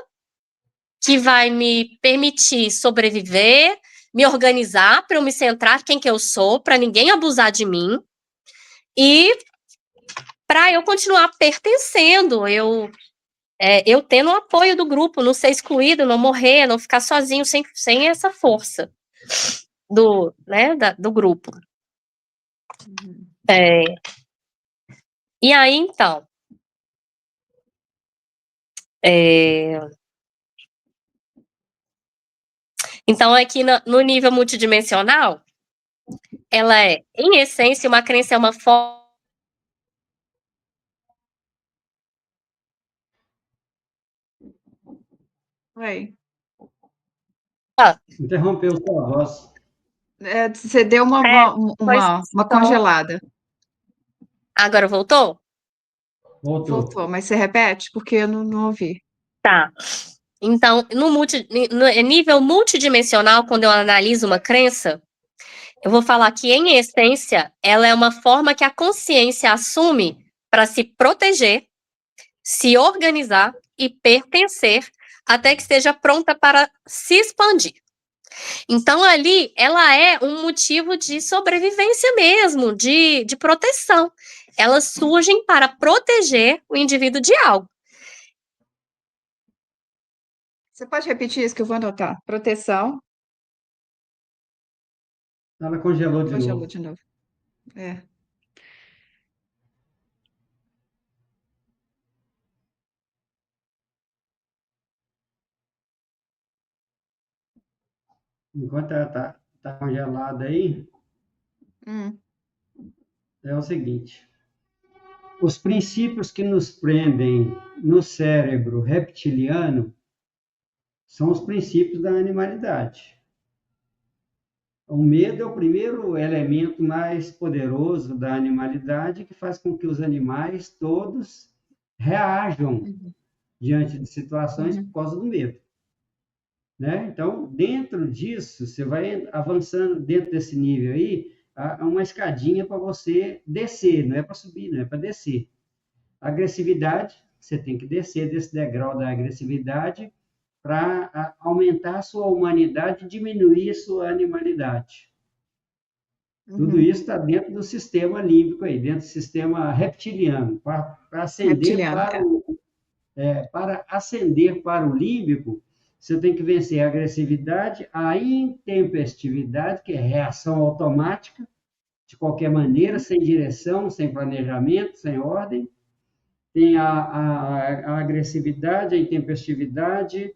que vai me permitir sobreviver, me organizar para eu me centrar quem que eu sou, para ninguém abusar de mim e para eu continuar pertencendo, eu tendo o apoio do grupo, não ser excluído, não morrer, não ficar sozinho sem essa força do grupo. E aí, então, aqui no nível multidimensional, ela é, em essência, uma crença é uma forma... Oi. Interrompeu sua voz. Você deu pois uma congelada. Agora voltou? Voltou, mas você repete? Porque eu não ouvi. Tá. Então, no nível multidimensional, quando eu analiso uma crença, eu vou falar que, em essência, ela é uma forma que a consciência assume para se proteger, se organizar e pertencer até que esteja pronta para se expandir. Então, ali, ela é um motivo de sobrevivência mesmo, de proteção. Elas surgem para proteger o indivíduo de algo. Você pode repetir isso que eu vou anotar? Proteção, Ela congelou de congelou novo. de novo. É. Enquanto ela tá congelada aí, Hum, é o seguinte: os princípios que nos prendem no cérebro reptiliano são os princípios da animalidade. O medo é o primeiro elemento mais poderoso da animalidade que faz com que os animais todos reajam uhum, diante de situações por uhum, causa do medo, né? Então, dentro disso, você vai avançando dentro desse nível aí, há uma escadinha para você descer, não é para subir, não é para descer. Agressividade, você tem que descer desse degrau da agressividade para aumentar a sua humanidade e diminuir a sua animalidade. Tudo uhum. isso está dentro do sistema límbico aí, dentro do sistema reptiliano. Para ascender Reptiliano, é. para ascender para o límbico, você tem que vencer a agressividade, a intempestividade, que é reação automática, de qualquer maneira, Uhum. sem direção, sem planejamento, sem ordem. Tem a agressividade, a intempestividade,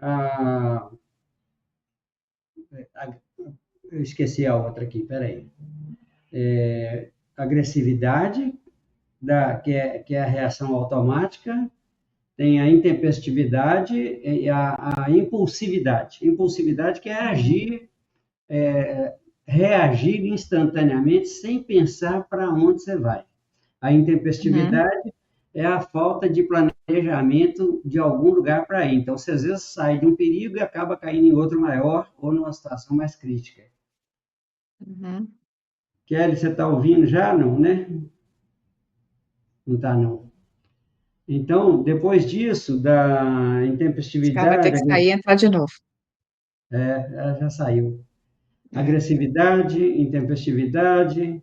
a, a, eu esqueci a outra aqui, peraí. Agressividade, que é a reação automática, tem a intempestividade e a impulsividade. Impulsividade que é Uhum. agir, reagir instantaneamente sem pensar para onde você vai. A Uhum. intempestividade é a falta de planejamento de algum lugar para ir. Então, você às vezes sai de um perigo e acaba caindo em outro maior ou numa situação mais crítica. Uhum. Kelly, você está ouvindo já? Não, né? Não está, não. Então, depois disso, da Esse cara vai ter intempestividade, que sair e entrar de novo. ela já saiu. É. Agressividade, intempestividade,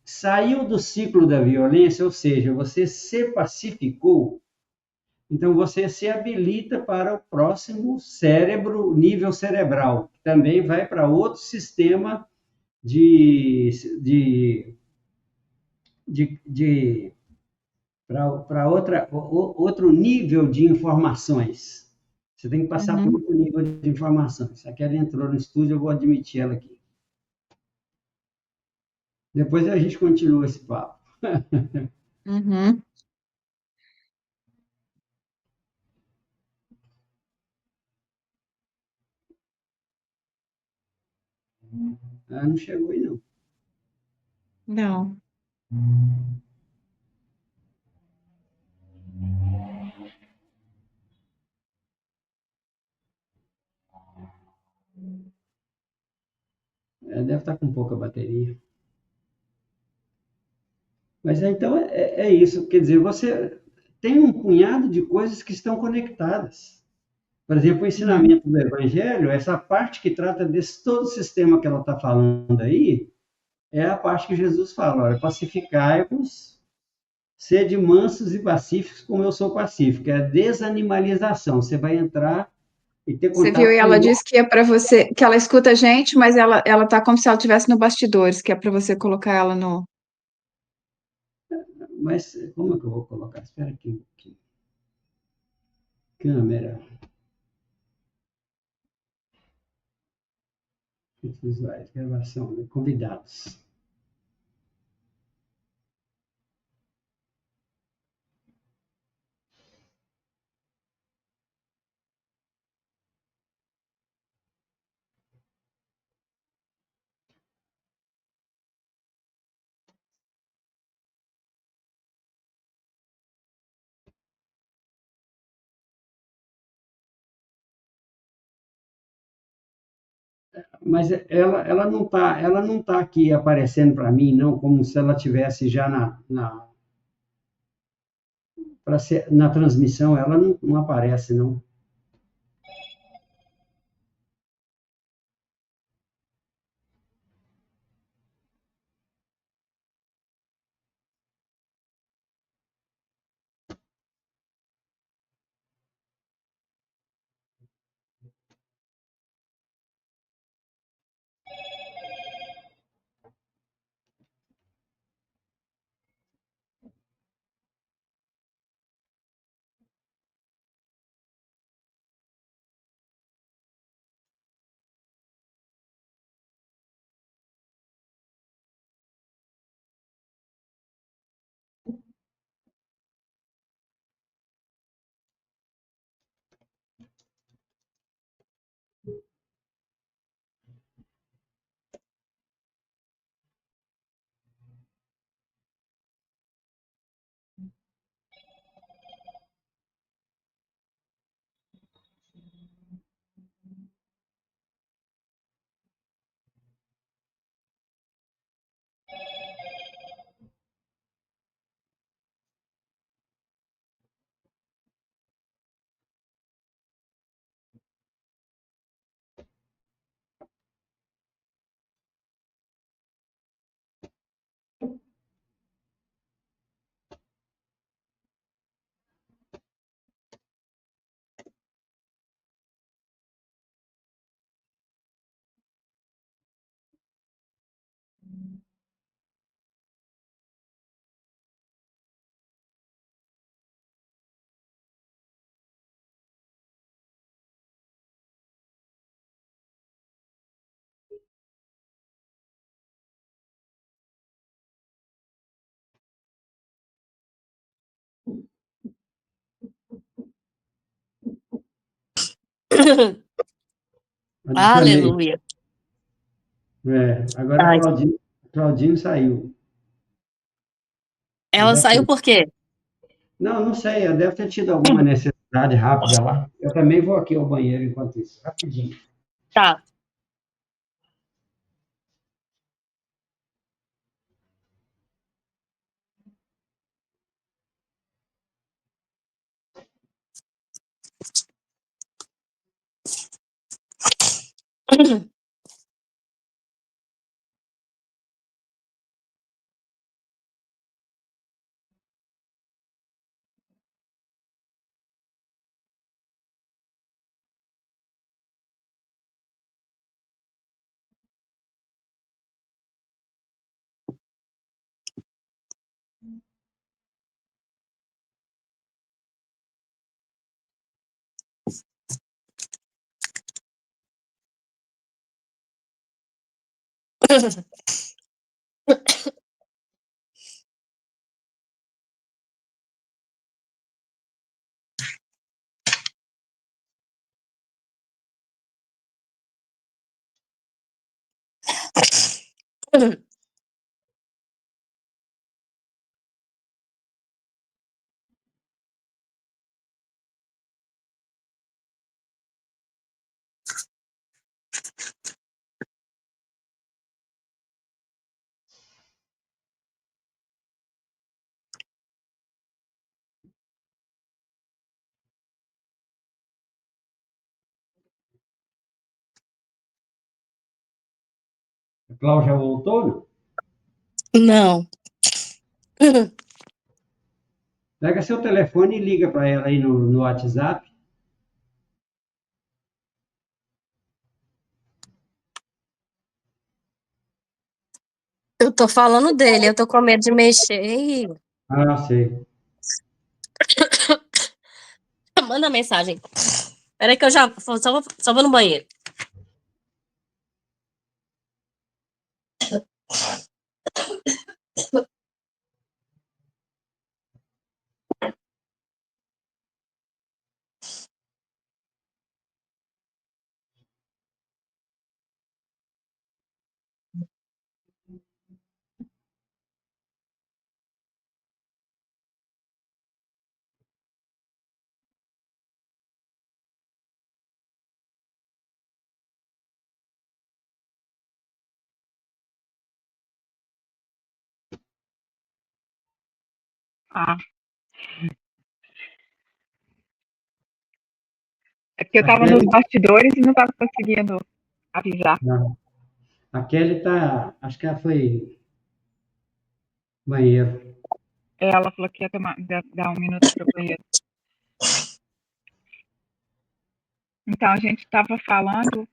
saiu do ciclo da violência, ou seja, você se pacificou, então você se habilita para o próximo cérebro, nível cerebral, que também vai para outro sistema de, de, de para outro nível de informações. Você tem que passar por Uhum. outro nível de informações. Aqui ela entrou no estúdio, eu vou admitir ela aqui. Depois a gente continua esse papo. Uhum. Ela não chegou aí, não. Não. Ela deve estar com pouca bateria. Mas então é isso. Quer dizer, você tem um punhado de coisas que estão conectadas. Por exemplo, o Uhum. ensinamento do Evangelho, essa parte que trata desse todo o sistema que ela está falando aí, é a parte que Jesus fala: olha, pacificai-vos, sede mansos e pacíficos, como eu sou pacífico. É a desanimalização. Você vai entrar e ter Você viu, e contato com ela o. disse que é para você, que ela escuta a gente, mas ela tá como se ela estivesse no bastidores, que é para você colocar ela no. Mas como é que eu vou colocar? Espera aqui um pouquinho. Câmera, visuais, gravação, né? Convidados. Mas ela não tá aqui aparecendo para mim, não, como se ela tivesse já na transmissão, ela não aparece, não. Adicionei. Aleluia. Agora Ai, Claudinho saiu. ela saiu por quê? Não, não sei, ela deve ter tido alguma necessidade rápida lá. Eu também vou aqui ao banheiro enquanto isso, rapidinho. Tá. A Cláudia voltou, não? Não. Pega seu telefone e liga para ela aí no WhatsApp. Eu tô falando dele, eu tô com medo de mexer e Ah, sei. manda mensagem. Peraí que eu só vou no banheiro. Ah, é porque eu A estava nos Kelly, bastidores e não estava conseguindo avisar. não. A Kelly tá, acho que ela foi banheiro. Ela falou que ia dar um minuto para o banheiro. Então, a gente estava falando.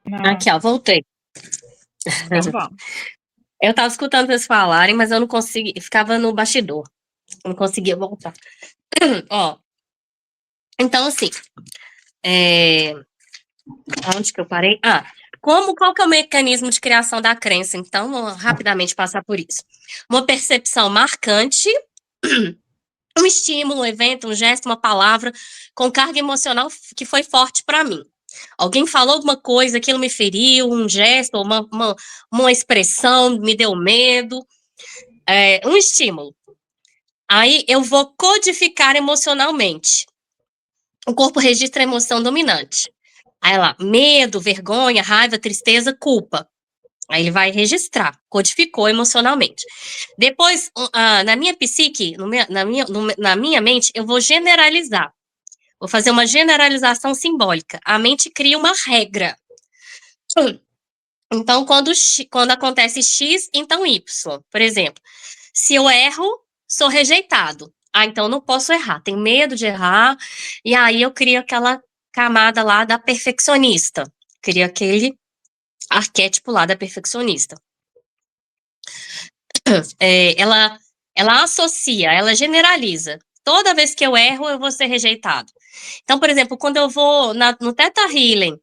Não, Aqui, ó, voltei. então vamos. Eu tava escutando vocês falarem, mas eu não consegui, ficava no bastidor. Eu não conseguia voltar. Ó, então assim, é, onde que eu parei? Qual que é o mecanismo de criação da crença? Então, vou rapidamente passar por isso. Uma percepção marcante, um estímulo, um evento, um gesto, uma palavra com carga emocional que foi forte para mim. Alguém falou alguma coisa, aquilo me feriu, um gesto, uma expressão me deu medo, um estímulo. Aí eu vou codificar emocionalmente. O corpo registra a emoção dominante. Aí lá, medo, vergonha, raiva, tristeza, culpa. Aí ele vai registrar, codificou emocionalmente. Depois, na minha psique, na minha mente, eu vou generalizar. Vou fazer uma generalização simbólica. A mente cria uma regra. Então, quando acontece X, então Y. Por exemplo, se eu erro, sou rejeitado. Então não posso errar, tenho medo de errar. E aí eu crio aquela camada lá da perfeccionista. Crio aquele arquétipo lá da perfeccionista. Ela associa, ela generaliza. Toda vez que eu erro, eu vou ser rejeitado. Então, por exemplo, quando eu vou no Theta Healing,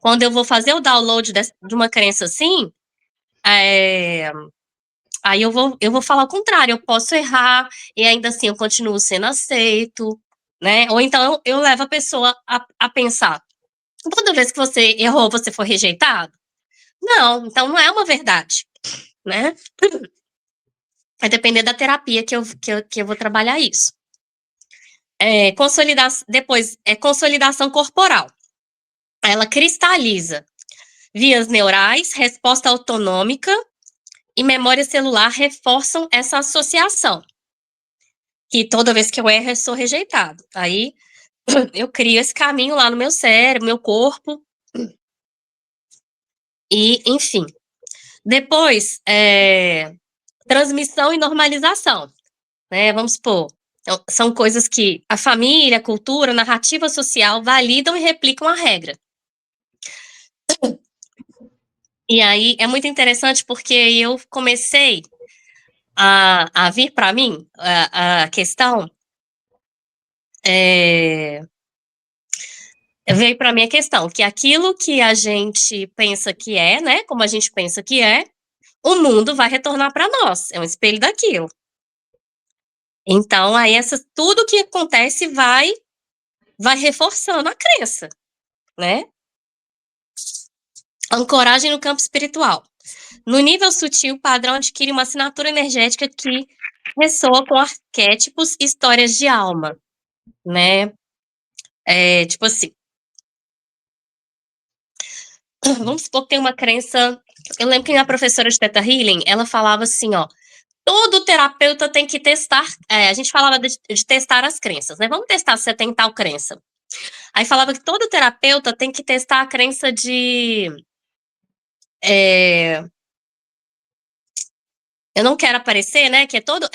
quando eu vou fazer o download de uma crença assim, aí eu vou falar o contrário, eu posso errar e ainda assim eu continuo sendo aceito, né? Ou então eu levo a pessoa a pensar, Toda vez que você errou, você foi rejeitado? Não, então não é uma verdade, né? Vai depender da terapia que eu vou trabalhar isso. Depois, consolidação corporal. Ela cristaliza vias neurais, resposta autonômica e memória celular reforçam essa associação. Que toda vez que eu erro, eu sou rejeitado. Aí eu crio esse caminho lá no meu cérebro, meu corpo. E, enfim. Depois, transmissão e normalização. Né? Vamos supor, são coisas que a família, a cultura, a narrativa social validam e replicam a regra. E aí é muito interessante porque eu comecei a vir para mim a questão. Veio para mim a questão que aquilo que a gente pensa que é, né? Como a gente pensa que é, o mundo vai retornar para nós. É um espelho daquilo. Então, aí tudo que acontece vai reforçando a crença, né? Ancoragem no campo espiritual. No nível sutil, o padrão adquire uma assinatura energética que ressoa com arquétipos e histórias de alma, né? Tipo assim, vamos supor que tem uma crença. Eu lembro que a professora de Theta Healing, ela falava assim, ó, todo terapeuta tem que testar. A gente falava de testar as crenças, né? Vamos testar se você tem tal crença. Aí falava que todo terapeuta tem que testar a crença de. Eu não quero aparecer, né? Que todo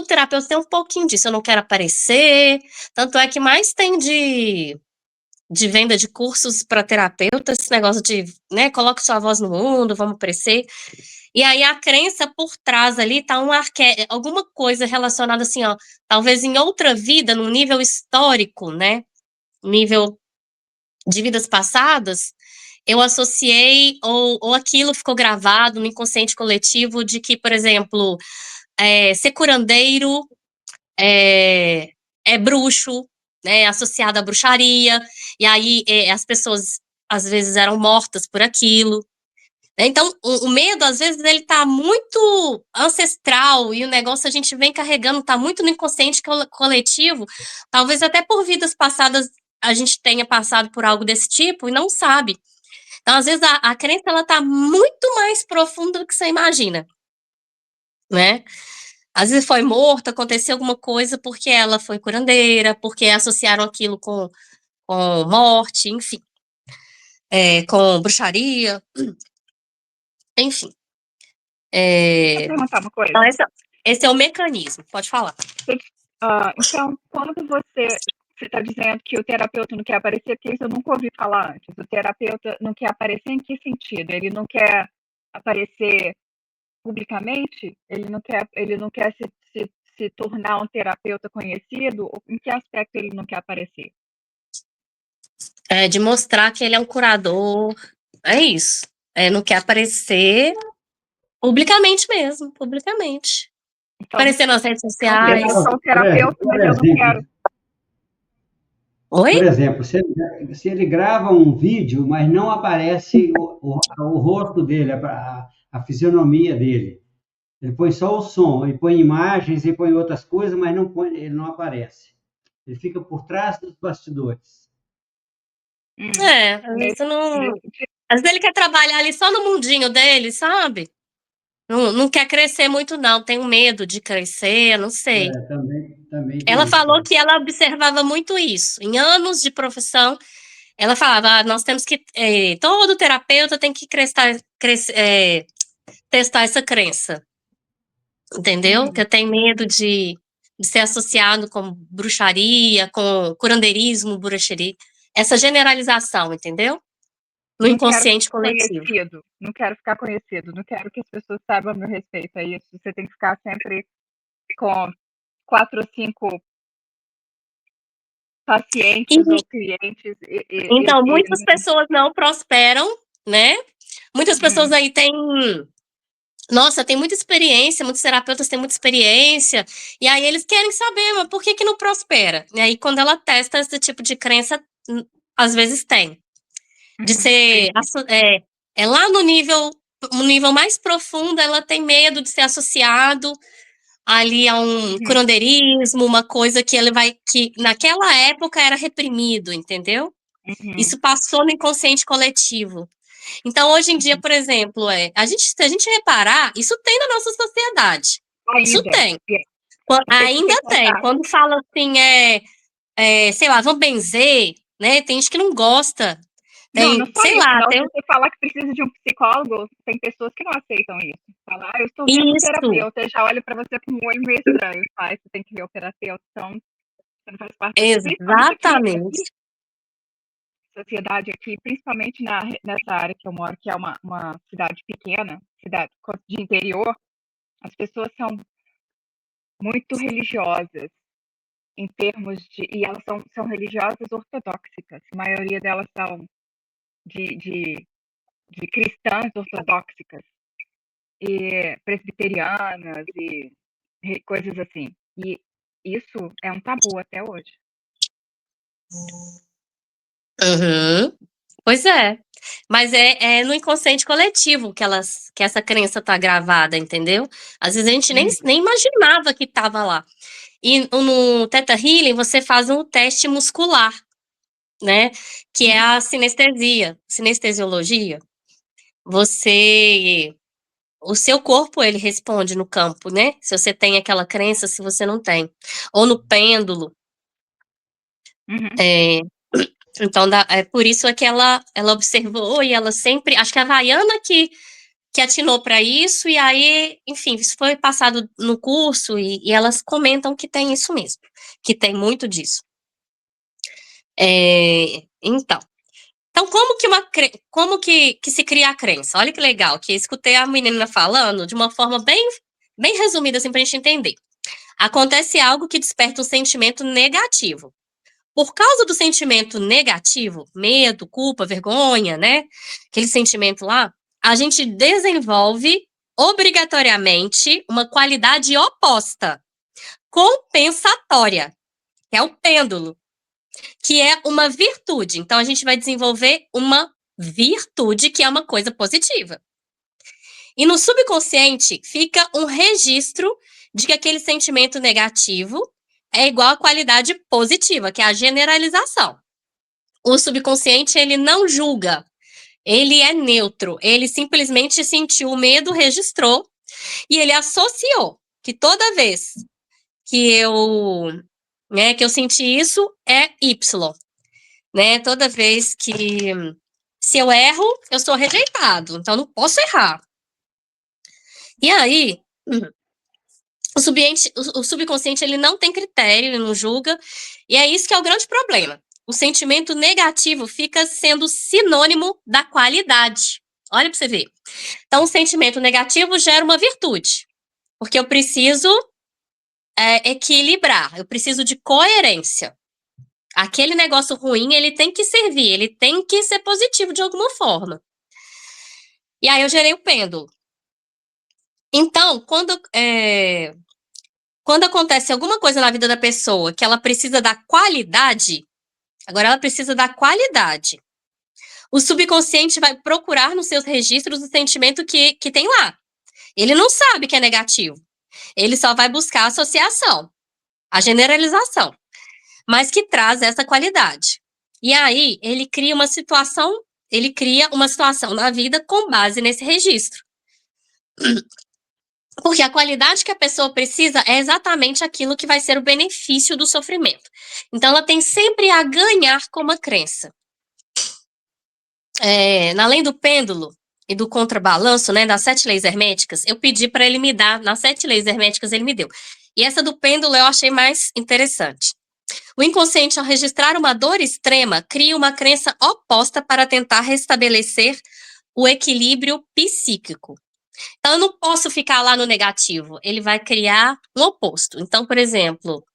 terapeuta tem um pouquinho disso. Eu não quero aparecer. Tanto é que mais tem de venda de cursos para terapeutas, esse negócio de, né? Coloque sua voz no mundo, vamos aparecer. E aí a crença por trás ali tá alguma coisa relacionada assim, ó, talvez em outra vida, num nível histórico, né? Nível de vidas passadas, eu associei ou aquilo ficou gravado no inconsciente coletivo de que, por exemplo, ser curandeiro é bruxo, né? Associado à bruxaria, e aí as pessoas às vezes eram mortas por aquilo. Então, o medo, às vezes, ele tá muito ancestral e o negócio a gente vem carregando, tá muito no inconsciente coletivo, talvez até por vidas passadas a gente tenha passado por algo desse tipo e não sabe. Então, às vezes, a crença, ela tá muito mais profunda do que você imagina, né? Às vezes foi morta, aconteceu alguma coisa porque ela foi curandeira, porque associaram aquilo com morte, enfim, com bruxaria, enfim. Deixa eu perguntar uma coisa. Então, esse é o mecanismo, pode falar. Então, quando você está dizendo que o terapeuta não quer aparecer, porque isso eu nunca ouvi falar antes. O terapeuta não quer aparecer em que sentido? Ele não quer aparecer publicamente? Ele não quer se tornar um terapeuta conhecido? Em que aspecto ele não quer aparecer? De mostrar que ele é um curador, é isso. Não quer aparecer publicamente mesmo, publicamente. Então, Aparecer nas redes sociais. eu sou terapeuta, mas eu não quero. Oi? Por exemplo, se ele grava um vídeo, mas não aparece o rosto dele, a fisionomia dele. Ele põe só o som, ele põe imagens, ele põe outras coisas, mas ele não aparece. Ele fica por trás dos bastidores. Às vezes não. Às vezes ele quer trabalhar ali só no mundinho dele, sabe? Não quer crescer muito, não. Tem um medo de crescer, não sei. Também Ela tem falou isso. que ela observava muito isso. Em anos de profissão, ela falava, nós temos que. Todo terapeuta tem que testar essa crença. Entendeu? Que eu tenho medo de ser associado com bruxaria, com curandeirismo, bruxaria. Essa generalização, entendeu? No inconsciente coletivo. Não quero ficar conhecido, não quero que as pessoas saibam a meu respeito. É isso. Você tem que ficar sempre com 4 ou 5 pacientes ou clientes. Então, muitas pessoas não prosperam, né? Muitas pessoas aí têm. Nossa, tem muita experiência, muitos terapeutas têm muita experiência, e aí eles querem saber, mas por que não prospera? E aí, quando ela testa esse tipo de crença, às vezes tem. de ser lá no nível mais profundo, ela tem medo de ser associado ali a um curandeirismo, uma coisa que naquela época era reprimido, entendeu? Isso passou no inconsciente coletivo. Então, hoje em dia, por exemplo, se a gente reparar, isso tem na nossa sociedade. Isso Ainda. tem. Você Ainda tem que tem. contar. Quando fala assim, sei lá, vamos benzer, né? Tem gente que não gosta. Não, não Tem, só sei isso, lá, não. tem Se você falar que precisa de um psicólogo, tem pessoas que não aceitam isso. Falar, eu estou vendo um isso. terapeuta, já olha para você com um olho meio estranho. Você tem que ver o terapeuta, então você não faz parte da principalmente aqui, Exatamente. sociedade aqui, principalmente nessa área que eu moro, que é uma cidade pequena, cidade de interior, as pessoas são muito religiosas em termos de. E elas são religiosas ortodoxas. A maioria delas são de cristãs ortodoxas e presbiterianas e coisas assim. E isso é um tabu até hoje. Uhum. Pois é. Mas é no inconsciente coletivo que essa crença tá gravada, entendeu? Às vezes a gente nem imaginava que estava lá. E no Theta Healing você faz um teste muscular, né? Que é a sinestesiologia. O seu corpo, ele responde no campo, né? Se você tem aquela crença, se você não tem. Ou no pêndulo. É, então, é por isso é que ela observou e ela sempre. Acho que a Havaiana que atinou para isso, e aí, enfim, isso foi passado no curso e elas comentam que tem isso mesmo, que tem muito disso. Então. Então, como que se cria a crença? Olha que legal, que eu escutei a menina falando de uma forma bem resumida, assim, pra gente entender. Acontece algo que desperta um sentimento negativo. Por causa do sentimento negativo, medo, culpa, vergonha, né? Aquele sentimento lá, a gente desenvolve obrigatoriamente uma qualidade oposta, compensatória, que é o pêndulo, que é uma virtude. Então, a gente vai desenvolver uma virtude que é uma coisa positiva. E no subconsciente fica um registro de que aquele sentimento negativo é igual à qualidade positiva, que é a generalização. O subconsciente, ele não julga, ele é neutro, ele simplesmente sentiu o medo, registrou, e ele associou que toda vez que eu senti isso é Y, né? Toda vez que se eu erro, eu sou rejeitado, então não posso errar. E aí, o subconsciente ele não tem critério, ele não julga, e é isso que é o grande problema. O sentimento negativo fica sendo sinônimo da qualidade. Olha para você ver. Então, o sentimento negativo gera uma virtude, porque eu preciso equilibrar, eu preciso de coerência. Aquele negócio ruim, ele tem que servir, ele tem que ser positivo de alguma forma. E aí eu gerei o pêndulo. Então, quando acontece alguma coisa na vida da pessoa que ela precisa da qualidade, agora ela precisa da qualidade. O subconsciente vai procurar nos seus registros o sentimento que tem lá. Ele não sabe que é negativo. Ele só vai buscar a associação, a generalização, mas que traz essa qualidade. E aí ele cria uma situação na vida com base nesse registro. Porque a qualidade que a pessoa precisa é exatamente aquilo que vai ser o benefício do sofrimento. Então, ela tem sempre a ganhar com uma crença. Na lei do pêndulo e do contrabalanço, né, das 7 leis herméticas, eu pedi para ele me dar, nas 7 leis herméticas ele me deu. E essa do pêndulo eu achei mais interessante. O inconsciente, ao registrar uma dor extrema, cria uma crença oposta para tentar restabelecer o equilíbrio psíquico. Então, eu não posso ficar lá no negativo. Ele vai criar um oposto. Então, por exemplo,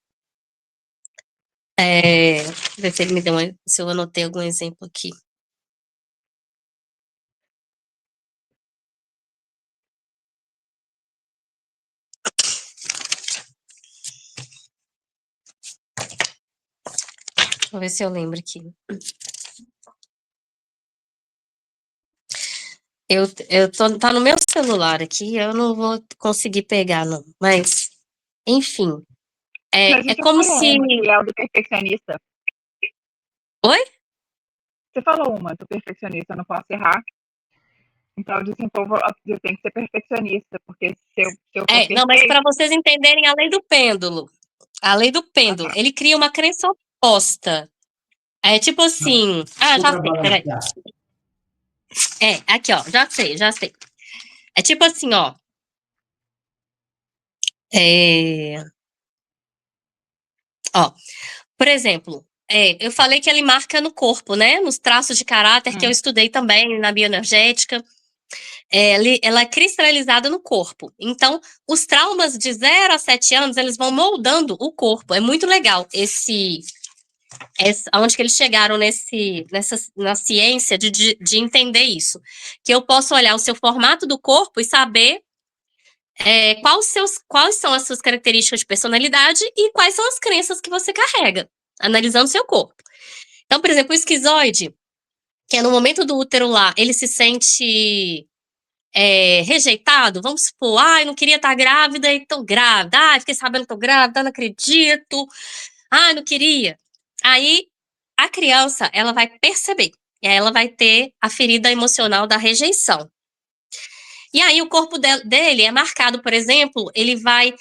deixa eu ver se ele me deu se eu anotei algum exemplo aqui. Deixa eu ver se eu lembro aqui. Tá no meu celular aqui, eu não vou conseguir pegar, não. Mas, enfim, Mas é você como falou se. uma, que é o do perfeccionista. Oi? Você falou uma do perfeccionista, eu não posso errar. Então, eu tenho que ser perfeccionista, porque se eu for Não, mas perfeito... para vocês entenderem a lei do pêndulo. A lei do pêndulo. tá. Ele cria uma crença oposta. É tipo assim. Já sei, peraí. Contrabalancear. Aqui, ó, já sei. É tipo assim, ó. É, ó, por exemplo, eu falei que ele marca no corpo, né? Nos traços de caráter que eu estudei também na bioenergética. Ela é cristalizada no corpo. Então, os traumas de 0 a 7 anos, eles vão moldando o corpo. É muito legal onde que eles chegaram na ciência de entender isso. Que eu posso olhar o seu formato do corpo e saber quais são as suas características de personalidade e quais são as crenças que você carrega, analisando seu corpo. Então, por exemplo, o esquizoide, que é no momento do útero lá, ele se sente rejeitado, vamos supor, eu não queria estar grávida e tô grávida, fiquei sabendo que tô grávida, não acredito, não queria. Aí, a criança, ela vai perceber, e aí ela vai ter a ferida emocional da rejeição. E aí, o corpo dele é marcado, por exemplo, ele vai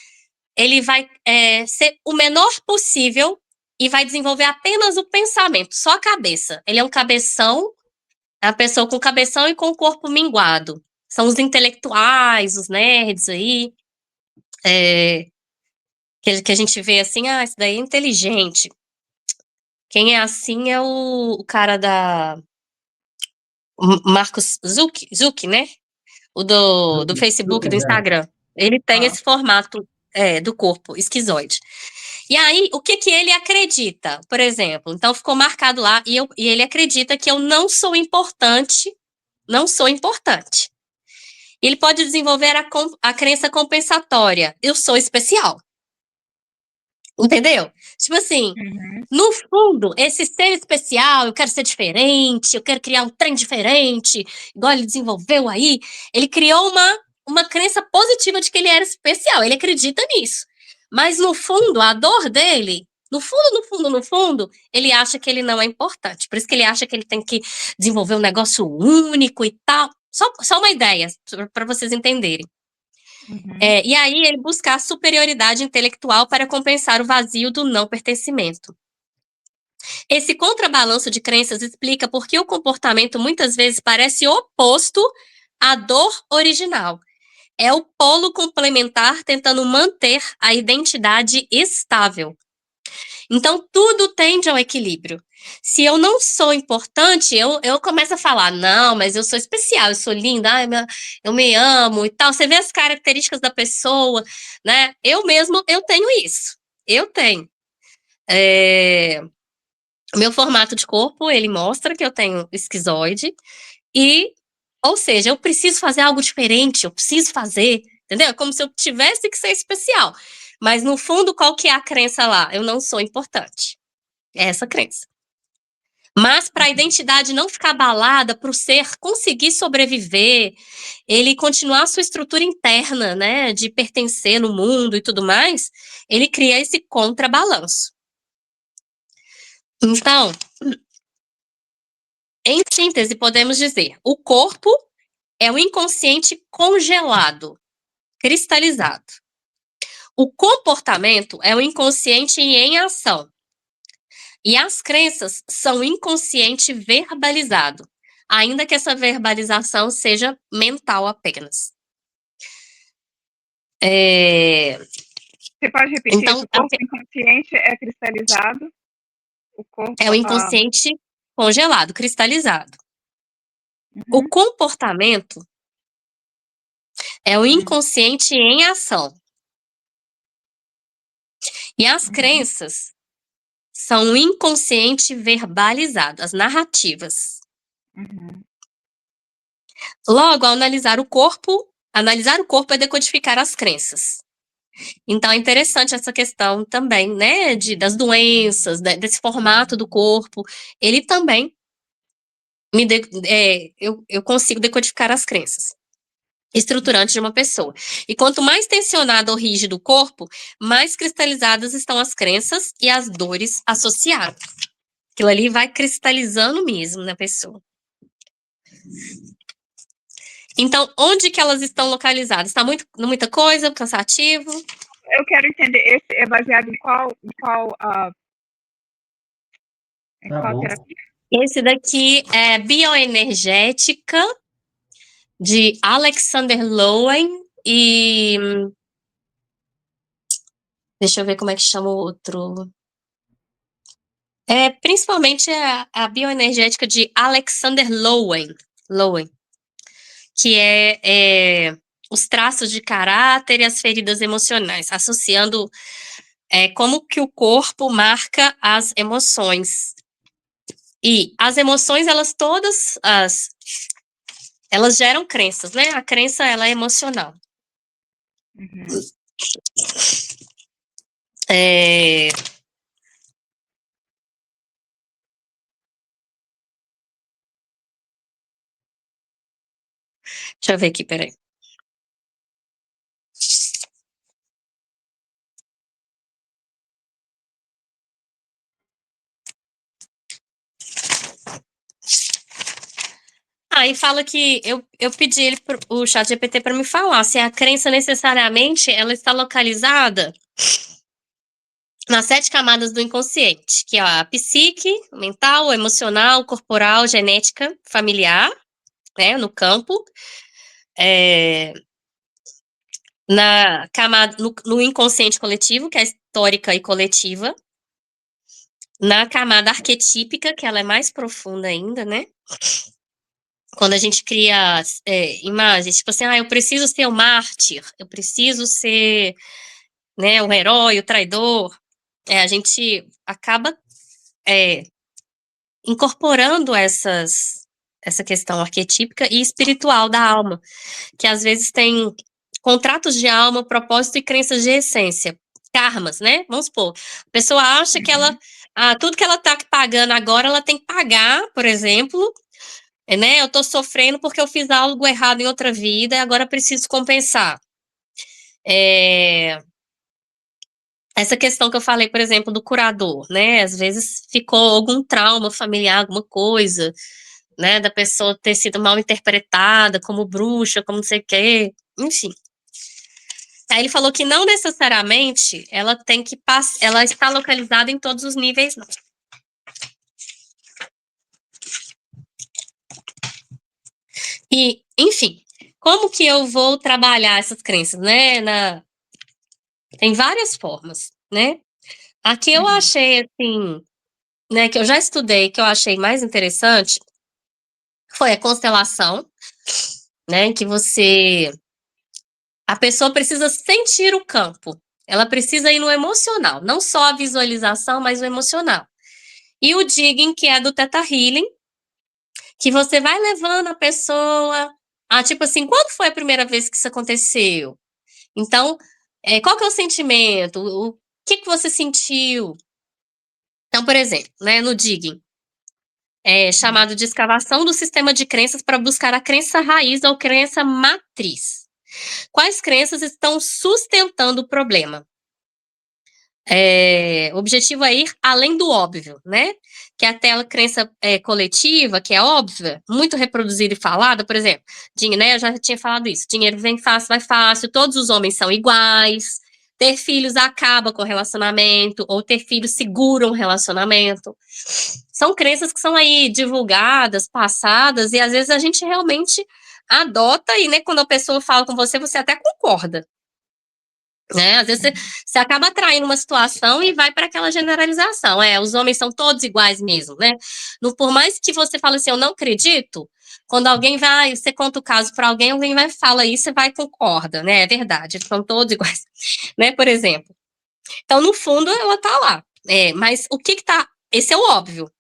ser o menor possível e vai desenvolver apenas o pensamento, só a cabeça. Ele é um cabeção, é uma pessoa com cabeção e com o corpo minguado. São os intelectuais, os nerds aí, que a gente vê assim, esse daí é inteligente. Quem é assim é o cara da Marcos Zuck, né? O do Facebook, do Zuckerberg. Instagram. Ele tem esse formato do corpo esquizoide. E aí, o que ele acredita, por exemplo? Então, ficou marcado lá, e ele acredita que eu não sou importante, não sou importante. Ele pode desenvolver a crença compensatória, eu sou especial. Entendeu? Tipo assim, no fundo, esse ser especial, eu quero ser diferente, eu quero criar um trem diferente, igual ele desenvolveu aí, ele criou uma crença positiva de que ele era especial, ele acredita nisso. Mas no fundo, a dor dele, no fundo, ele acha que ele não é importante. Por isso que ele acha que ele tem que desenvolver um negócio único e tal. Só uma ideia, para vocês entenderem. E aí ele buscar superioridade intelectual para compensar o vazio do não pertencimento. Esse contrabalanço de crenças explica por que o comportamento muitas vezes parece oposto à dor original. É o polo complementar tentando manter a identidade estável. Então, tudo tende ao equilíbrio. Se eu não sou importante, eu começo a falar, não, mas eu sou especial, eu sou linda, eu me amo e tal. Você vê as características da pessoa, né? Eu mesmo, eu tenho isso. Eu tenho. O meu formato de corpo, ele mostra que eu tenho esquizoide ou seja, eu preciso fazer algo diferente, eu preciso fazer, entendeu? É como se eu tivesse que ser especial. Mas no fundo, qual que é a crença lá? Eu não sou importante. É essa crença. Mas para a identidade não ficar abalada, para o ser conseguir sobreviver, ele continuar a sua estrutura interna, né, de pertencer no mundo e tudo mais, ele cria esse contrabalanço. Então, em síntese, podemos dizer, o corpo é o inconsciente congelado, cristalizado. O comportamento é o inconsciente em ação. E as crenças são inconsciente verbalizado, ainda que essa verbalização seja mental apenas. Você pode repetir Então, isso? O corpo inconsciente é cristalizado, o corpo... é o inconsciente congelado, cristalizado. O comportamento é o inconsciente em ação. E as crenças são o inconsciente verbalizado, as narrativas. Logo, ao analisar o corpo é decodificar as crenças. Então, é interessante essa questão também, né, das doenças, desse formato do corpo. Ele também eu consigo decodificar as crenças estruturantes de uma pessoa. E quanto mais tensionado ou rígido o corpo, mais cristalizadas estão as crenças e as dores associadas. Aquilo ali vai cristalizando mesmo na pessoa. Então, onde que elas estão localizadas? Está muita coisa, cansativo? Eu quero entender, esse é baseado em qual Tá bom. terapia? Esse daqui é Bioenergética, de Alexander Lowen, e deixa eu ver como é que chama o outro. Principalmente a bioenergética de Alexander Lowen, que é os traços de caráter e as feridas emocionais, associando como que o corpo marca as emoções. E as emoções, elas geram crenças, né? A crença, ela é emocional. Uhum. Deixa eu ver aqui, peraí. Aí fala que eu pedi o ChatGPT para me falar se a crença necessariamente ela está localizada nas 7 camadas do inconsciente, que é a psique, mental, emocional, corporal, genética, familiar, né, no campo, na camada, no inconsciente coletivo, que é a histórica e coletiva, na camada arquetípica, que ela é mais profunda ainda, né? Quando a gente cria imagens, tipo assim, eu preciso ser o mártir, eu preciso ser, né, o herói, o traidor, a gente acaba incorporando essa questão arquetípica e espiritual da alma, que às vezes tem contratos de alma, propósito e crenças de essência, karmas, né? Vamos supor, a pessoa acha que ela, tudo que ela tá pagando agora, ela tem que pagar, por exemplo, né? Eu tô sofrendo porque eu fiz algo errado em outra vida e agora preciso compensar. Essa questão que eu falei, por exemplo, do curador, né? Às vezes ficou algum trauma familiar, alguma coisa, né? Da pessoa ter sido mal interpretada como bruxa, como não sei o quê, enfim. Aí ele falou que não necessariamente ela tem que ela está localizada em todos os níveis, não. E, enfim, como que eu vou trabalhar essas crenças, né? Tem várias formas, né? Aqui eu achei, assim, né, que eu já estudei, que eu achei mais interessante, foi a constelação, né, que a pessoa precisa sentir o campo, ela precisa ir no emocional, não só a visualização, mas o emocional. E o digging, que é do Theta Healing, que você vai levando a pessoa tipo assim, quando foi a primeira vez que isso aconteceu? Então, qual que é o sentimento? O que você sentiu? Então, por exemplo, né, no digging, chamado de escavação do sistema de crenças para buscar a crença raiz ou crença matriz. Quais crenças estão sustentando o problema? O objetivo é ir além do óbvio, né? Que é aquela crença coletiva, que é óbvia, muito reproduzida e falada, por exemplo, né? Eu já tinha falado isso, dinheiro vem fácil, vai fácil, todos os homens são iguais, ter filhos acaba com o relacionamento, ou ter filhos segura um relacionamento. São crenças que são aí divulgadas, passadas, e às vezes a gente realmente adota, e né, quando a pessoa fala com você, você até concorda. Né? Às vezes você acaba atraindo uma situação e vai para aquela generalização. Os homens são todos iguais mesmo, né? Por mais que você fale assim, eu não acredito, quando alguém você conta o caso para alguém vai falar isso, você vai e concorda, né? É verdade, eles são todos iguais, né? Por exemplo. Então, no fundo, ela tá lá. Mas o que tá. Esse é o óbvio.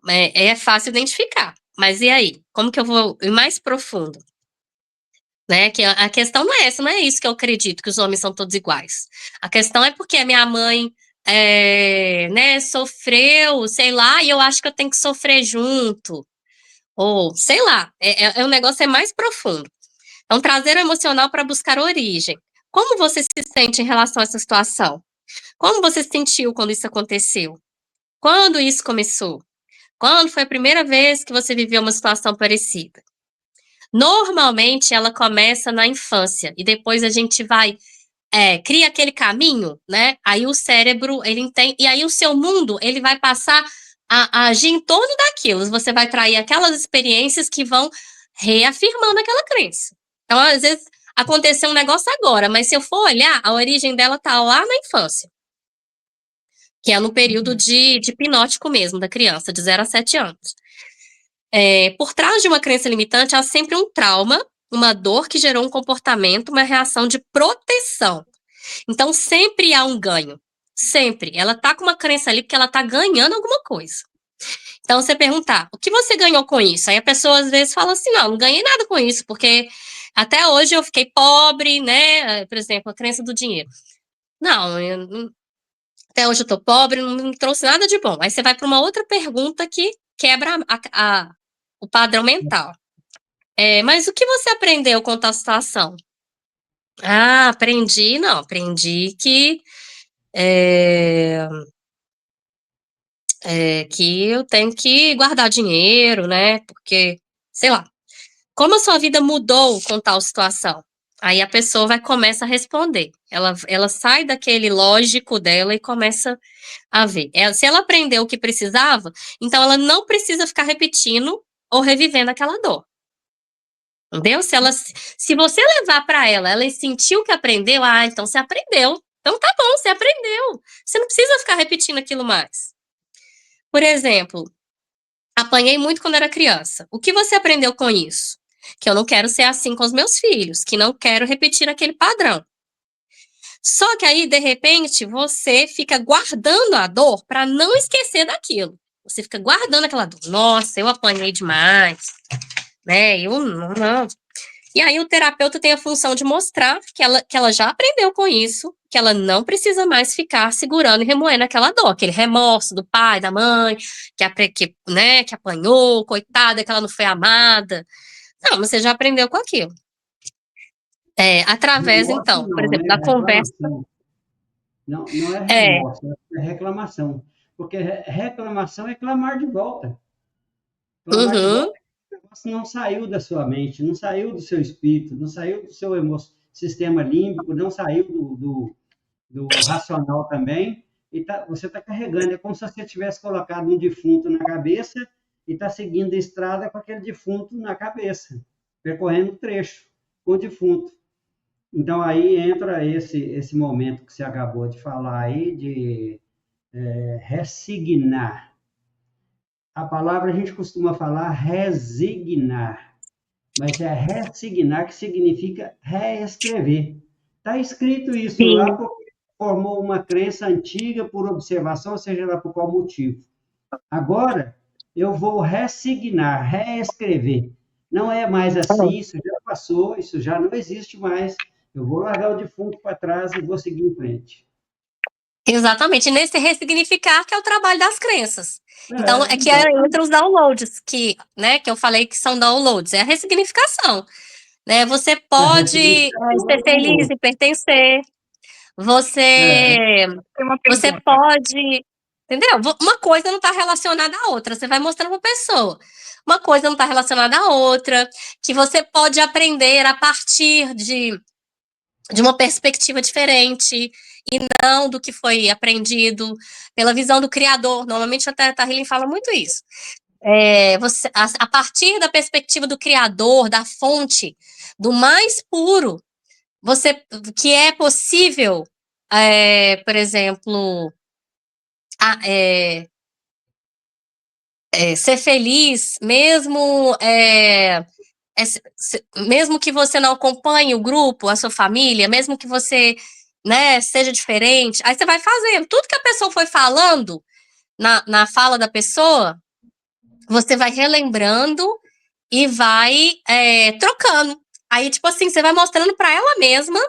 É fácil identificar. Mas e aí? Como que eu vou ir mais profundo? Né? Que a questão não é essa, não é isso que eu acredito, que os homens são todos iguais. A questão é porque a minha mãe né, sofreu, sei lá, e eu acho que eu tenho que sofrer junto. ou sei lá, o negócio é mais profundo. Então, trazer o emocional para buscar origem. Como você se sente em relação a essa situação? Como você se sentiu quando isso aconteceu? Quando isso começou? Quando foi a primeira vez que você viveu uma situação parecida? Normalmente, ela começa na infância e depois a gente vai cria aquele caminho, né? Aí o cérebro, ele entende, e aí o seu mundo, ele vai passar a agir em torno daquilo. Você vai trair aquelas experiências que vão reafirmando aquela crença. Então, às vezes, aconteceu um negócio agora, mas se eu for olhar, a origem dela tá lá na infância, que é no período de hipnótico mesmo, da criança, de 0 a 7 anos. Por trás de uma crença limitante, há sempre um trauma, uma dor que gerou um comportamento, uma reação de proteção. Então, sempre há um ganho. Sempre. Ela tá com uma crença ali porque ela tá ganhando alguma coisa. Então, você perguntar, o que você ganhou com isso? Aí a pessoa, às vezes, fala assim, não ganhei nada com isso, porque até hoje eu fiquei pobre, né? Por exemplo, a crença do dinheiro. Não, até hoje eu tô pobre, não me trouxe nada de bom. Aí você vai para uma outra pergunta que quebra o padrão mental. Mas o que você aprendeu com a situação? Aprendi que que eu tenho que guardar dinheiro, né? Porque, sei lá, como a sua vida mudou com tal situação? Aí a pessoa começa a responder. Ela sai daquele lógico dela e começa a ver. Se ela aprendeu o que precisava, então ela não precisa ficar repetindo ou revivendo aquela dor. Entendeu? Se você levar para ela sentiu que aprendeu, então você aprendeu. Então tá bom, você aprendeu. Você não precisa ficar repetindo aquilo mais. Por exemplo, apanhei muito quando era criança. O que você aprendeu com isso? Que eu não quero ser assim com os meus filhos, que não quero repetir aquele padrão. Só que aí, de repente, você fica guardando a dor para não esquecer daquilo. Você fica guardando aquela dor. Nossa, eu apanhei demais, né? Eu não. E aí o terapeuta tem a função de mostrar que ela já aprendeu com isso, que ela não precisa mais ficar segurando e remoendo aquela dor, aquele remorso do pai, da mãe, que apanhou, coitada, que ela não foi amada. Não, você já aprendeu com aquilo. Através, Remorso então, por não, exemplo, né? da conversa. Reclamação. Não é É, remorso, é reclamação. Porque reclamação é clamar de volta. Clamar de uhum, volta é que o negócio não saiu da sua mente, não saiu do seu espírito, não saiu do seu sistema límbico, não saiu do racional também, e você está carregando. É como se você tivesse colocado um defunto na cabeça e está seguindo a estrada com aquele defunto na cabeça, percorrendo o trecho com o defunto. Então, aí entra esse momento que você acabou de falar aí, de ressignar. A palavra a gente costuma falar resignar, mas é ressignar que significa reescrever. Está escrito isso lá sim, porque formou uma crença antiga por observação, seja lá por qual motivo. Agora, eu vou ressignar, reescrever. Não é mais assim, isso já passou, isso já não existe mais. Eu vou largar o defunto para trás e vou seguir em frente. exatamente. Nesse ressignificar que é o trabalho das crenças. Então, que Então, entra os downloads, que eu falei que são downloads, é a ressignificação. Né? Você a pode ressignificação é ser feliz download. e pertencer. Você, Tem uma você pergunta. pode, entendeu? Uma coisa não está relacionada à outra. Você vai mostrando para a pessoa. Uma coisa não está relacionada à outra. Que você pode aprender a partir de uma perspectiva diferente e não do que foi aprendido pela visão do criador. Normalmente a Teta Healing fala muito isso. A partir da perspectiva do criador, da fonte, do mais puro, que é possível, por exemplo, ser feliz, mesmo que você não acompanhe o grupo, a sua família, mesmo que você, né, seja diferente, aí você vai fazendo. Tudo que a pessoa foi falando na fala da pessoa, você vai relembrando e vai trocando. Aí, tipo assim, você vai mostrando para ela mesma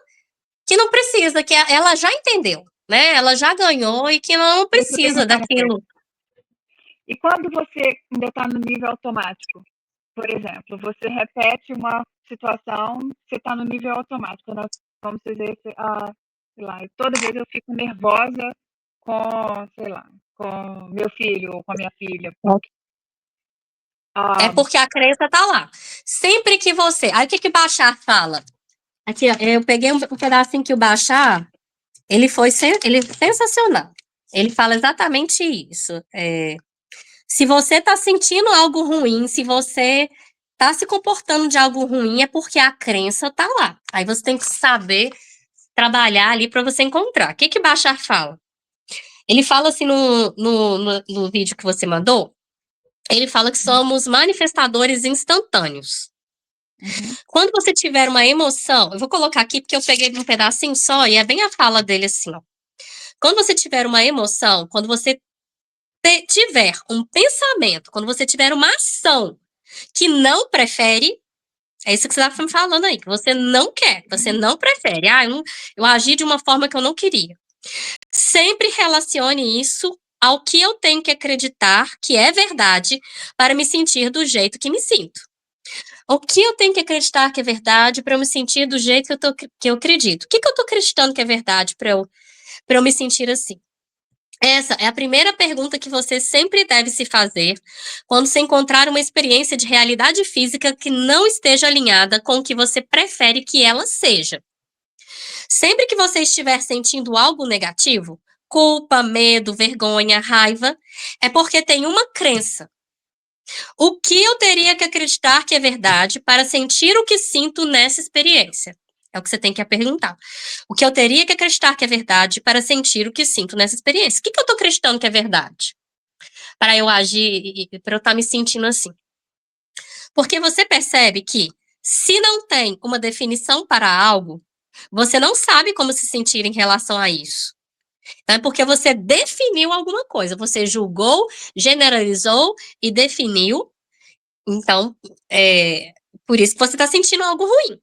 que não precisa, que ela já entendeu, né? Ela já ganhou e que não Deixa eu precisa perguntar uma coisa. daquilo. E quando você ainda está no nível automático, por exemplo, você repete uma situação, você está no nível automático, né? Vamos dizer, sei lá, toda vez eu fico nervosa com, sei lá, com meu filho ou com a minha filha. É porque a crença tá lá. Sempre que você. Aí o que que Bashar fala? Aqui, ó, eu peguei um pedacinho que o Bashar, ele é sensacional. Ele fala exatamente isso. Se você está sentindo algo ruim, se você está se comportando de algo ruim, é porque a crença está lá. Aí você tem que saber trabalhar ali para você encontrar. O que que Bashar fala? Ele fala assim no vídeo que você mandou, ele fala que somos manifestadores instantâneos. Quando você tiver uma emoção, eu vou colocar aqui porque eu peguei um pedacinho só e é bem a fala dele assim, ó. Quando você tiver uma emoção, quando você tiver um pensamento, quando você tiver uma ação que não prefere, é isso que você está me falando aí, que você não quer, que você não prefere. Eu agi de uma forma que eu não queria. Sempre relacione isso ao que eu tenho que acreditar que é verdade para me sentir do jeito que me sinto. O que eu tenho que acreditar que é verdade para eu me sentir do jeito que eu acredito? O que eu estou acreditando que é verdade para eu me sentir assim? Essa é a primeira pergunta que você sempre deve se fazer quando você encontrar uma experiência de realidade física que não esteja alinhada com o que você prefere que ela seja. Sempre que você estiver sentindo algo negativo, culpa, medo, vergonha, raiva, é porque tem uma crença. O que eu teria que acreditar que é verdade para sentir o que sinto nessa experiência? É o que você tem que perguntar. O que eu teria que acreditar que é verdade para sentir o que sinto nessa experiência? O que eu estou acreditando que é verdade? Para eu agir, para eu estar me sentindo assim. Porque você percebe que, se não tem uma definição para algo, você não sabe como se sentir em relação a isso. Então, é porque você definiu alguma coisa. Você julgou, generalizou e definiu. Então, por isso que você está sentindo algo ruim.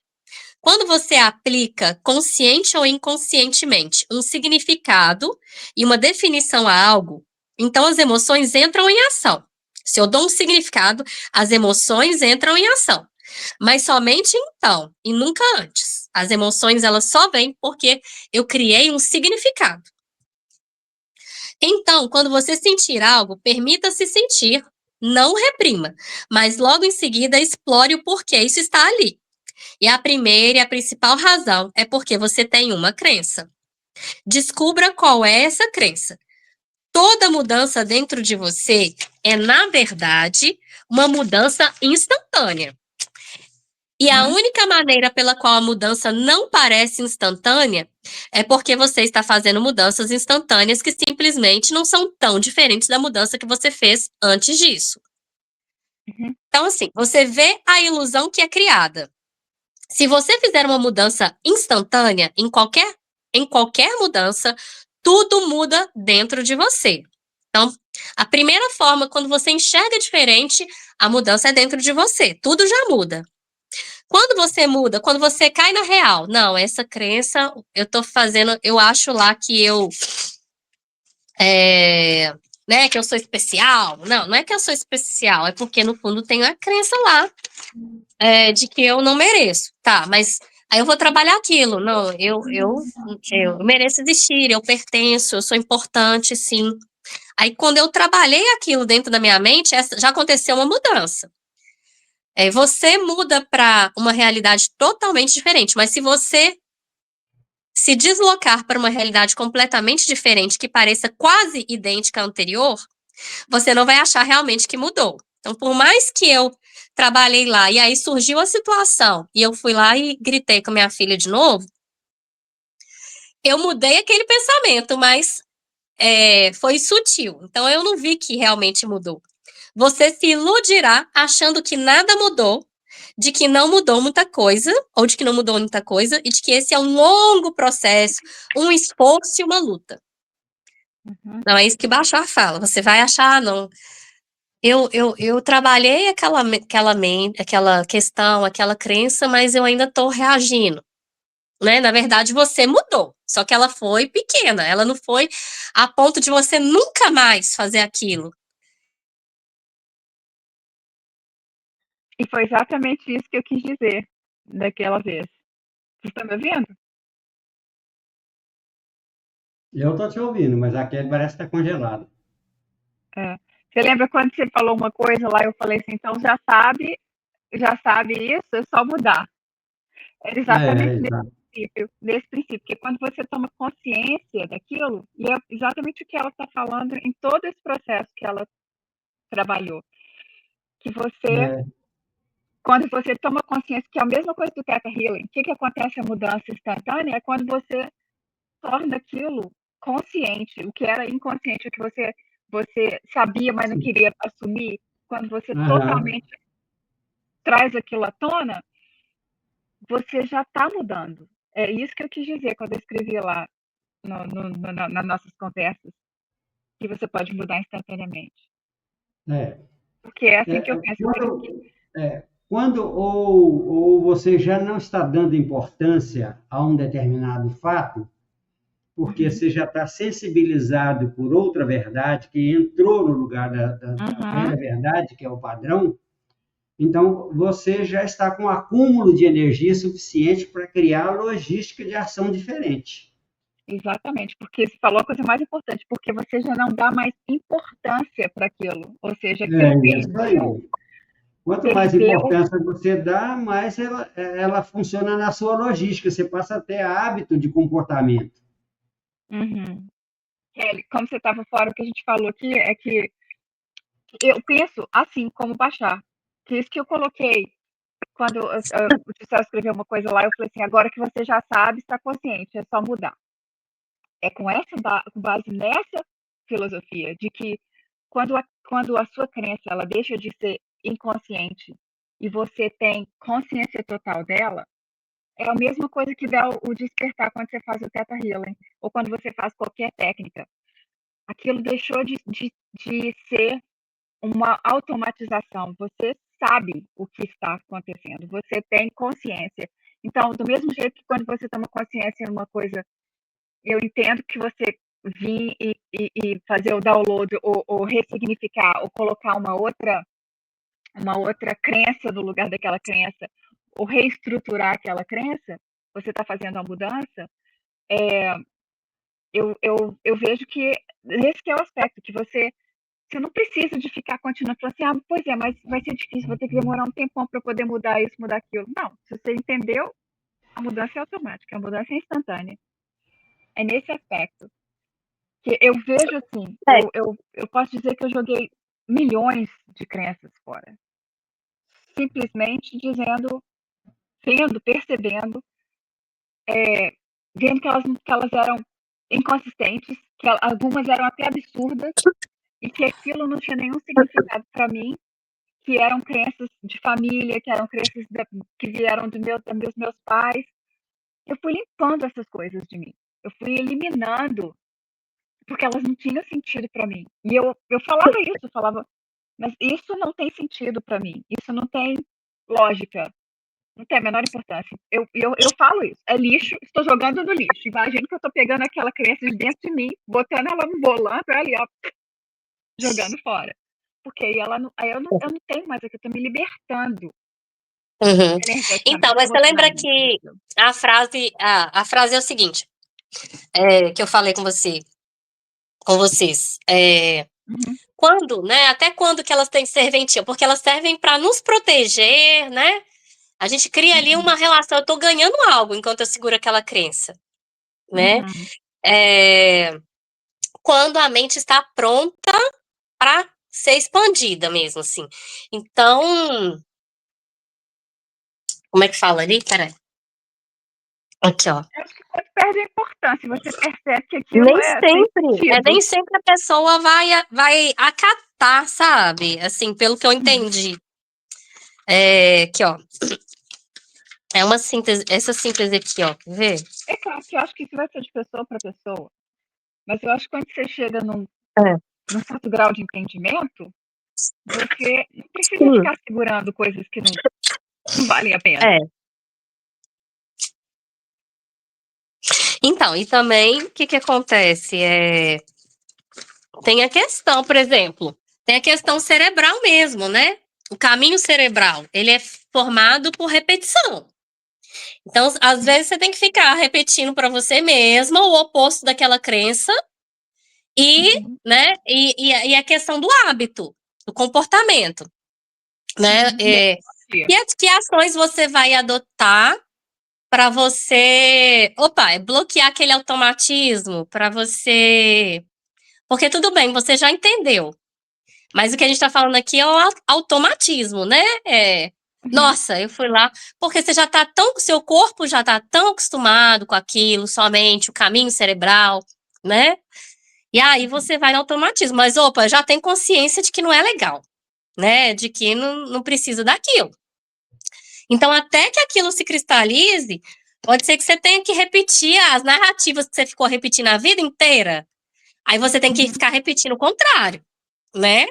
Quando você aplica, consciente ou inconscientemente, um significado e uma definição a algo, então as emoções entram em ação. Se eu dou um significado, as emoções entram em ação. Mas somente então, e nunca antes. As emoções, elas só vêm porque eu criei um significado. Então, quando você sentir algo, permita-se sentir, não reprima, mas logo em seguida explore o porquê isso está ali. E a primeira e a principal razão é porque você tem uma crença. Descubra qual é essa crença. Toda mudança dentro de você é, na verdade, uma mudança instantânea. E a única maneira pela qual a mudança não parece instantânea é porque você está fazendo mudanças instantâneas que simplesmente não são tão diferentes da mudança que você fez antes disso. Então, assim, você vê a ilusão que é criada. Se você fizer uma mudança instantânea, em qualquer mudança, tudo muda dentro de você. Então, a primeira forma, quando você enxerga diferente, a mudança é dentro de você. Tudo já muda. Quando você muda, quando você cai na real, não, essa crença, eu acho lá que né, que eu sou especial. Não é que eu sou especial, é porque no fundo tem a crença lá de que eu não mereço. Tá, mas aí eu vou trabalhar aquilo. Não, eu mereço existir, eu pertenço, eu sou importante, sim. Aí quando eu trabalhei aquilo dentro da minha mente, já aconteceu uma mudança. Você muda para uma realidade totalmente diferente, mas se você se deslocar para uma realidade completamente diferente, que pareça quase idêntica à anterior, você não vai achar realmente que mudou. Então, por mais que eu trabalhei lá e aí surgiu a situação e eu fui lá e gritei com a minha filha de novo, eu mudei aquele pensamento, mas foi sutil. Então, eu não vi que realmente mudou. Você se iludirá achando que nada mudou, de que não mudou muita coisa, ou de que não mudou muita coisa, e de que esse é um longo processo, um esforço e uma luta. Não é isso que Bashar fala. Você vai achar, não. Eu trabalhei aquela questão, aquela crença, mas eu ainda estou reagindo. Né? Na verdade, você mudou, só que ela foi pequena, ela não foi a ponto de você nunca mais fazer aquilo. E foi exatamente isso que eu quis dizer daquela vez. Vocês estão me ouvindo? Eu estou te ouvindo, mas a Kelly parece estar congelada. Você lembra quando você falou uma coisa lá, eu falei assim, então já sabe isso, é só mudar. Era exatamente Exato. nesse princípio, porque quando você toma consciência daquilo, e é exatamente o que ela está falando em todo esse processo que ela trabalhou, que você, É, quando você toma consciência, que é a mesma coisa do Theta Healing, o que acontece a mudança instantânea é quando você torna aquilo consciente, o que era inconsciente, o que você sabia, mas não sim. queria assumir, quando você Aham. totalmente traz aquilo à tona, você já está mudando. É isso que eu quis dizer quando eu escrevi lá nas nossas conversas, que você pode mudar instantaneamente. É. Porque é assim que eu É, penso. quando ou você já não está dando importância a um determinado fato, porque Uhum. você já está sensibilizado por outra verdade que entrou no lugar da Uhum. velha verdade, que é o padrão, então você já está com um acúmulo de energia suficiente para criar a logística de ação diferente. Exatamente, porque você falou a coisa mais importante, porque você já não dá mais importância para aquilo. Ou seja, aquilo É isso aí. Quanto mais perdeu. importância você dá, mais ela funciona na sua logística. Você passa a ter hábito de comportamento. Uhum. Kelly, como você estava fora, o que a gente falou aqui é que eu penso assim, como baixar. Que isso que eu coloquei quando o Gisele escreveu uma coisa lá, eu falei assim, agora que você já sabe, está consciente, é só mudar. É com base nessa filosofia de que quando a sua crença ela deixa de ser inconsciente e você tem consciência total dela, é a mesma coisa que dá o despertar quando você faz o Theta Healing ou quando você faz qualquer técnica. Aquilo deixou de ser uma automatização. Você sabe o que está acontecendo, você tem consciência. Então, do mesmo jeito que quando você toma consciência em uma coisa, eu entendo que você vir e fazer o download ou ressignificar ou colocar uma outra crença no lugar daquela crença ou reestruturar aquela crença, você está fazendo a mudança, eu vejo que esse que é o aspecto, que você não precisa de ficar continuando falando assim, pois é, mas vai ser difícil, vou ter que demorar um tempão para poder mudar isso, mudar aquilo. Não, se você entendeu, a mudança é automática, a mudança é instantânea. É nesse aspecto que eu vejo assim, É. eu posso dizer que eu joguei milhões de crenças fora. Simplesmente dizendo, percebendo, vendo que elas eram inconsistentes, que algumas eram até absurdas, e que aquilo não tinha nenhum significado para mim, que eram crenças de família, que eram crenças que vieram dos meus pais. Eu fui limpando essas coisas de mim. Eu fui eliminando, porque elas não tinham sentido para mim. E eu falava isso, eu falava, mas isso não tem sentido para mim. Isso não tem lógica. Não tem a menor importância. Eu falo isso. É lixo, estou jogando no lixo. Imagino que eu estou pegando aquela crença de dentro de mim, botando ela no volante, ali, ó, jogando fora. Porque aí eu não tenho mais aqui, eu estou me libertando Uhum. Então, energeticamente, mas você lembra emocionalmente. que a frase é o seguinte, que eu falei com vocês, Uhum. quando, né, até quando que elas têm serventia? Porque elas servem para nos proteger, né? A gente cria ali uma relação, eu tô ganhando algo enquanto eu seguro aquela crença, né? Uhum. Quando a mente está pronta para ser expandida mesmo, assim. Então, como é que fala ali? Peraí. Aqui, ó. Eu acho que quando perde a importância, você percebe que aquilo tem Nem sentido. sempre a pessoa vai acatar, sabe? Assim, pelo que eu entendi. Aqui, ó. É uma síntese, essa síntese aqui, ó. Quer ver? É claro que eu acho que isso vai ser de pessoa para pessoa, mas eu acho que quando você chega É. num certo grau de entendimento, você não precisa Sim. ficar segurando coisas que não valem a pena. É. Então, e também, o que acontece? Tem a questão, por exemplo, tem a questão cerebral mesmo, né? o caminho cerebral, ele é formado por repetição. Então, às vezes, você tem que ficar repetindo para você mesma o oposto daquela crença e, né, e a questão do hábito, do comportamento, né? Que ações você vai adotar para você, bloquear aquele automatismo, para você... Porque tudo bem, você já entendeu, mas o que a gente está falando aqui é o automatismo, né? Nossa, eu fui lá, porque você já tá seu corpo já tá tão acostumado com aquilo, somente o caminho cerebral, né? E aí você vai no automatismo, mas já tem consciência de que não é legal, né? De que não precisa daquilo. Então, até que aquilo se cristalize, pode ser que você tenha que repetir as narrativas que você ficou repetindo a vida inteira. Aí você tem que ficar repetindo o contrário, né?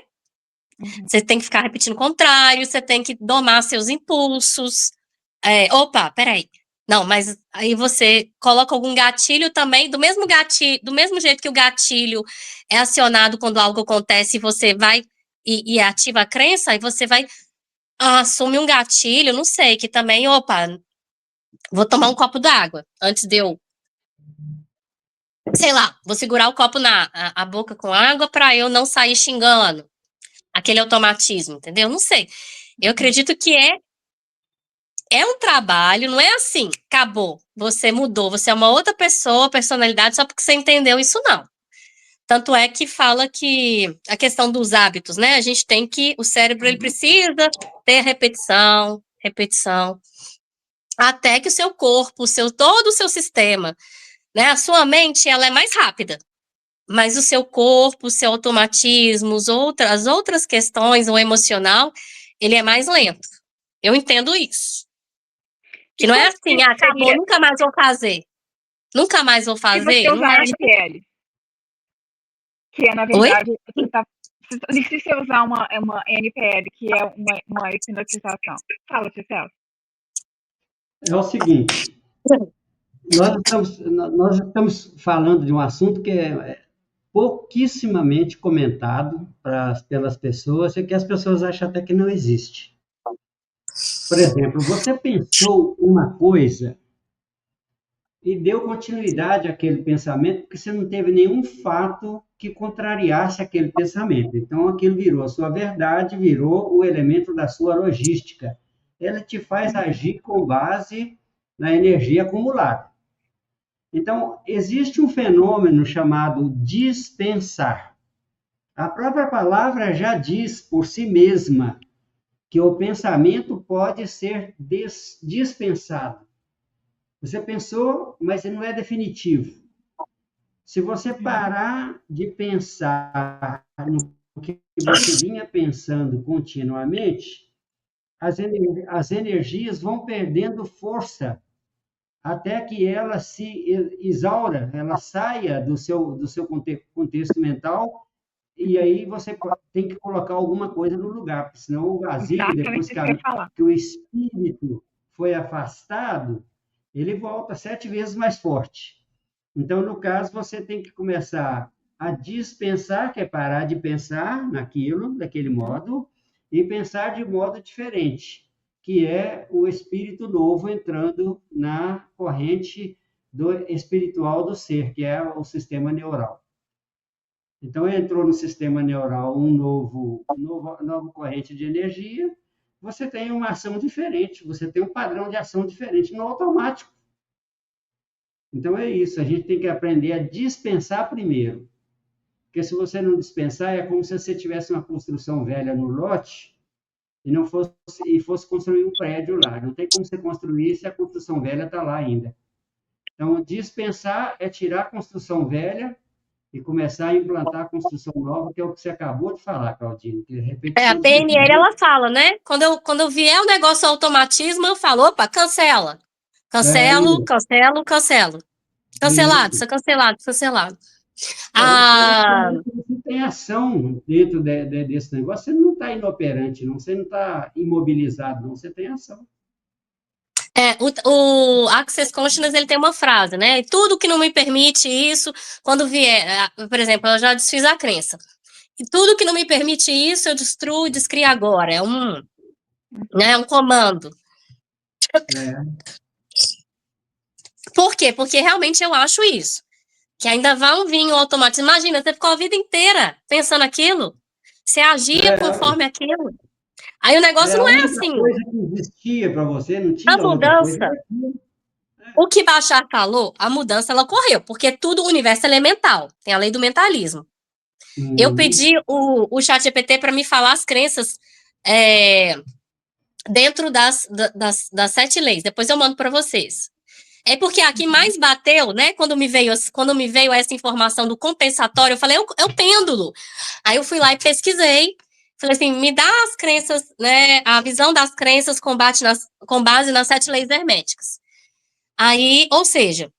Você tem que ficar repetindo o contrário, você tem que domar seus impulsos. Peraí. Não, mas aí você coloca algum gatilho também, do mesmo jeito que o gatilho é acionado quando algo acontece e você vai e ativa a crença, aí você vai assumir um gatilho, não sei, que também, vou tomar um copo d'água antes de eu, sei lá, vou segurar o copo a boca com água para eu não sair xingando. Aquele automatismo, entendeu? Não sei. Eu acredito que é um trabalho, não é assim, acabou, você mudou, você é uma outra pessoa, personalidade, só porque você entendeu isso, não. Tanto é que fala que a questão dos hábitos, né? A gente tem o cérebro, ele precisa ter repetição, até que o seu corpo, todo o seu sistema, né? A sua mente, ela é mais rápida, mas o seu corpo, o seu automatismo, as outras questões, o emocional, ele é mais lento. Eu entendo isso. Que não é assim, acabou, nunca mais vou fazer. Nunca mais vou fazer. Se você usar NPL, que é, na verdade, se você usar uma NPL, que é uma hipnotização. Fala, Cecília. É o seguinte, nós estamos falando de um assunto que é pouquissimamente comentado pelas pessoas, e que as pessoas acham até que não existe. Por exemplo, você pensou uma coisa e deu continuidade àquele pensamento porque você não teve nenhum fato que contrariasse aquele pensamento. Então, aquilo virou a sua verdade, virou o elemento da sua logística. Ela te faz agir com base na energia acumulada. Então, existe um fenômeno chamado dispensar. A própria palavra já diz por si mesma que o pensamento pode ser dispensado. Você pensou, mas ele não é definitivo. Se você parar de pensar no que você vinha pensando continuamente, as energias vão perdendo força até que ela se exaura, ela saia do seu contexto mental, e aí você tem que colocar alguma coisa no lugar, porque senão o vazio, depois que o espírito foi afastado, ele volta 7 vezes mais forte. Então, no caso, você tem que começar a dispensar, que é parar de pensar naquilo, daquele modo, e pensar de modo diferente, que é o espírito novo entrando na corrente espiritual do ser, que é o sistema neural. Então, entrou no sistema neural nova corrente de energia, você tem uma ação diferente, você tem um padrão de ação diferente no automático. Então, é isso, a gente tem que aprender a dispensar primeiro. Porque se você não dispensar, é como se você tivesse uma construção velha no lote e fosse construir um prédio lá. Não tem como você construir se a construção velha está lá ainda. Então, dispensar é tirar a construção velha e começar a implantar a construção nova, que é o que você acabou de falar, Claudine. A PNL, ela fala, né? Quando vier o negócio automatismo, eu falo, opa, cancela. Cancelo. Cancelado, isso é cancelado. Você tem ação dentro desse negócio, você não está inoperante, não, você não está imobilizado, não, você tem ação. O Access Consciousness, ele tem uma frase, né? Tudo que não me permite isso, quando vier, por exemplo, eu já desfiz a crença. E tudo que não me permite isso, eu destruo e descrio agora. É um comando. Por quê? Porque realmente eu acho isso. Que ainda vão vir o automatismo. Imagina, você ficou a vida inteira pensando aquilo. Você agia conforme aquilo. Aí o negócio A não é única assim. coisa que existia para você, não A tinha outra coisa. mudança, o que Bashar falou, a mudança ela ocorreu, porque tudo o universo é elemental. Tem a lei do mentalismo. Eu pedi o ChatGPT para me falar as crenças dentro das 7 leis. Depois eu mando para vocês. É porque aqui mais bateu, né? Quando me veio essa informação do compensatório, eu falei, é o pêndulo. Aí eu fui lá e pesquisei. Falei assim, me dá as crenças, né? A visão das crenças com base nas 7 leis herméticas. Aí, ou seja,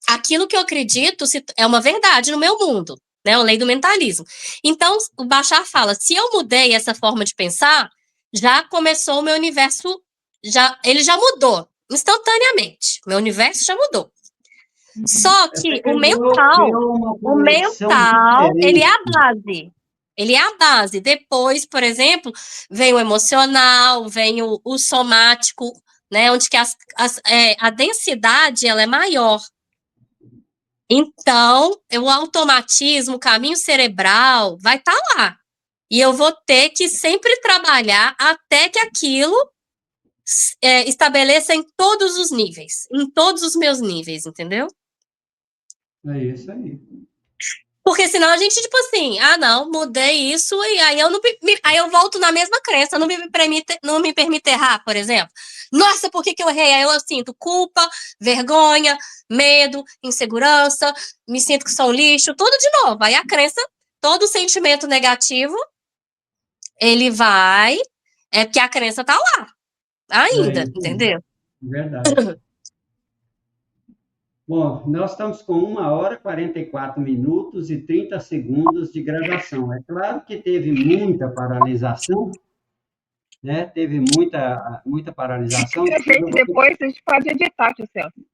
aquilo que eu acredito é uma verdade no meu mundo, né? A lei do mentalismo. Então, o Bashar fala, se eu mudei essa forma de pensar, já começou o meu universo, ele já mudou instantaneamente. Meu universo já mudou. Só que o mental, ele é a base. Ele é a base. Depois, por exemplo, vem o emocional, vem o somático, né? Onde que a densidade ela é maior. Então, o automatismo, o caminho cerebral vai estar lá. E eu vou ter que sempre trabalhar até que aquilo estabeleça em todos os níveis, em todos os meus níveis, entendeu? É isso aí. Porque senão a gente, tipo assim, não, mudei isso, e aí eu volto na mesma crença, não me permite errar, por exemplo. Nossa, por que eu errei? Aí eu sinto culpa, vergonha, medo, insegurança, me sinto que sou um lixo, tudo de novo. Aí a crença, todo sentimento negativo, ele vai, porque a crença tá lá, ainda, entendeu? Verdade. Bom, nós estamos com 1h, 44 minutos e 30 segundos de gravação. É claro que teve muita paralisação, né? Teve muita paralisação. Se tiver jeito depois, a gente pode editar, tio Celso.